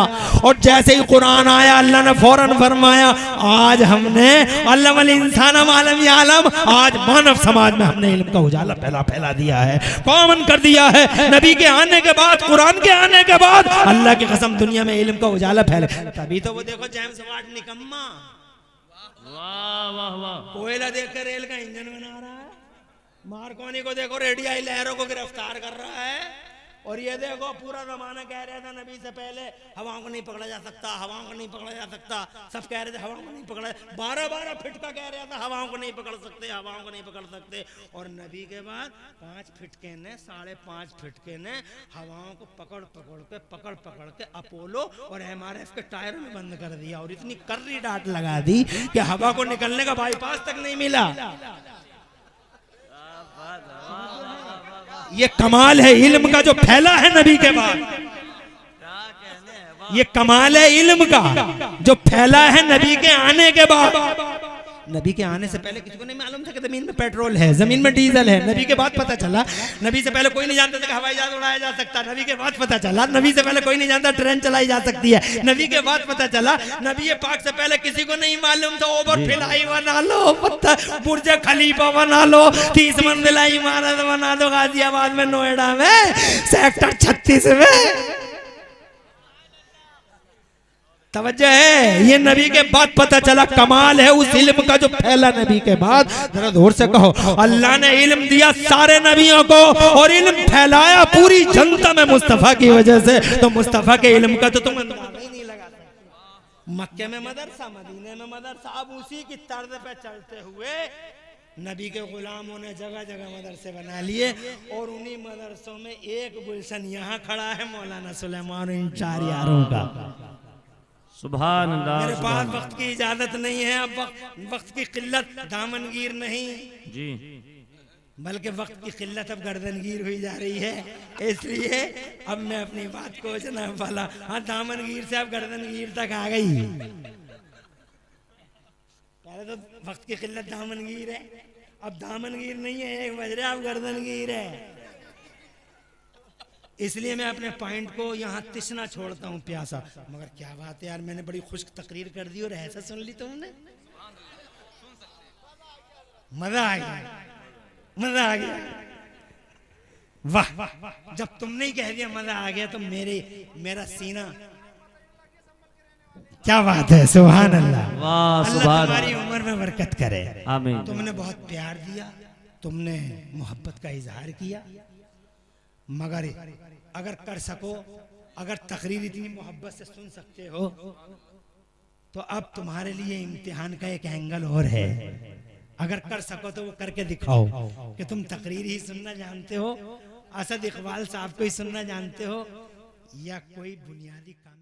और जैसे ही कुरान आया अल्लाह ने फौरन फरमाया आज हमने अल्लाह इंसान आलम आलम, आज मानव समाज में हमने इल्म का उजाला फैला दिया है, कॉमन कर दिया है। नबी के आने के बाद, कुरान के आने के बाद अल्लाह की कसम दुनिया में इल्म का उजाला फैले। तभी तो वो देखो जेम्स वाट निकम्मा वाह वाह वाह, कोयला देखकर रेल का इंजन बना रहा है, मार्कोनी को देखो रेडियाई लहरों को गिरफ्तार कर रहा है। और ये देखो पूरा जमाना कह रहा था नबी से पहले हवाओं को नहीं पकड़ा जा सकता, हवाओं को नहीं पकड़ा जा सकता, सब कह रहे थे हवाओं को नहीं पकड़ा। 12 फिटका कह रहा था हवाओं को नहीं पकड़ सकते, हवाओं को नहीं पकड़ सकते। और नबी के बाद 5 फिटके ने, 5.5 फिटके ने हवाओं को पकड़ के अपोलो और MRF के टायरों में बंद कर दिया और इतनी कर्री डांट लगा दी कि हवा को निकलने का बाईपास तक नहीं मिला। ये कमाल है इल्म का जो फैला है नबी के बाद, ये कमाल है इल्म का जो फैला है नबी के आने के बाद। नबी के आने से पहले किसी को नहीं मालूम था कि जमीन में पेट्रोल है, जमीन में डीजल है। नबी के बाद पता चला। नबी से पहले कोई नहीं जानता था कि हवाई जहाज उड़ाया जा सकता, नबी के बाद पता चला। नबी से पहले कोई नहीं जानता ट्रेन चलाई जा सकती है, नबी के बाद पता चला। नबी पाक से पहले किसी को नहीं मालूम था ओवर फिलाई बना लो, बुर्ज खलीफा बना लो, 30 मंजिला इमारत बना दो गाजियाबाद में, नोएडा में, सेक्टर 36 में। तवज्जो है, ये नबी के बाद पता चला, कमाल है उस इल्म का जो फैला नबी के बाद। जरा जोर से कहो, अल्लाह ने इल्म दिया सारे नबियों को और इल्म फैलाया पूरी जनता में मुस्तफा की वजह से। तो मुस्तफा के इल्म का तो तुम अंदाजा ही नहीं लगा सकते। मक्के में मदरसा, मदीने में मदरसा, अब उसी की तर्ज पे चलते हुए नबी के गुलामों ने जगह जगह मदरसे बना लिए और उन्हीं मदरसों में एक गुलशन यहाँ खड़ा है मौलाना सुलेमान इन चार यारों का। सुभान अल्लाह। मेरे पास वक्त की इजाजत नहीं है, अब वक्त की किल्लत, दामनगीर नहीं जी, बल्कि वक्त की किल्लत अब गर्दनगीर हुई जा रही है, इसलिए अब मैं अपनी बात को जनाब वाला, हाँ दामनगीर से अब गर्दनगीर तक आ गई। पहले तो वक्त की किल्लत दामनगीर है, अब दामनगीर नहीं है, एक बज रहा अब गर्दनगीर है। इसलिए मैं अपने पॉइंट को यहाँ तिसना छोड़ता हूँ प्यासा। मगर क्या बात है यार, मैंने बड़ी खुश्क तकरीर कर दी और ऐसा सुन ली तुमने, मजा आ गया, मजा आ गया। वाह, जब तुमने ही कह दिया मजा आ गया तो मेरा सीना, क्या बात है, सुभान अल्लाह। वाह, अल्लाह तुम्हारी उम्र में बरकत करे, आमीन। तुमने बहुत प्यार दिया, तुमने मोहब्बत का इजहार किया, मगर अगर कर सको, अगर तकरीर इतनी मोहब्बत से सुन सकते हो तो अब तुम्हारे लिए इम्तिहान का एक एंगल और है। अगर कर सको तो वो करके दिखाओ कि तुम तकरीर ही सुनना जानते हो, असद इकबाल साहब को ही सुनना जानते हो, या कोई बुनियादी काम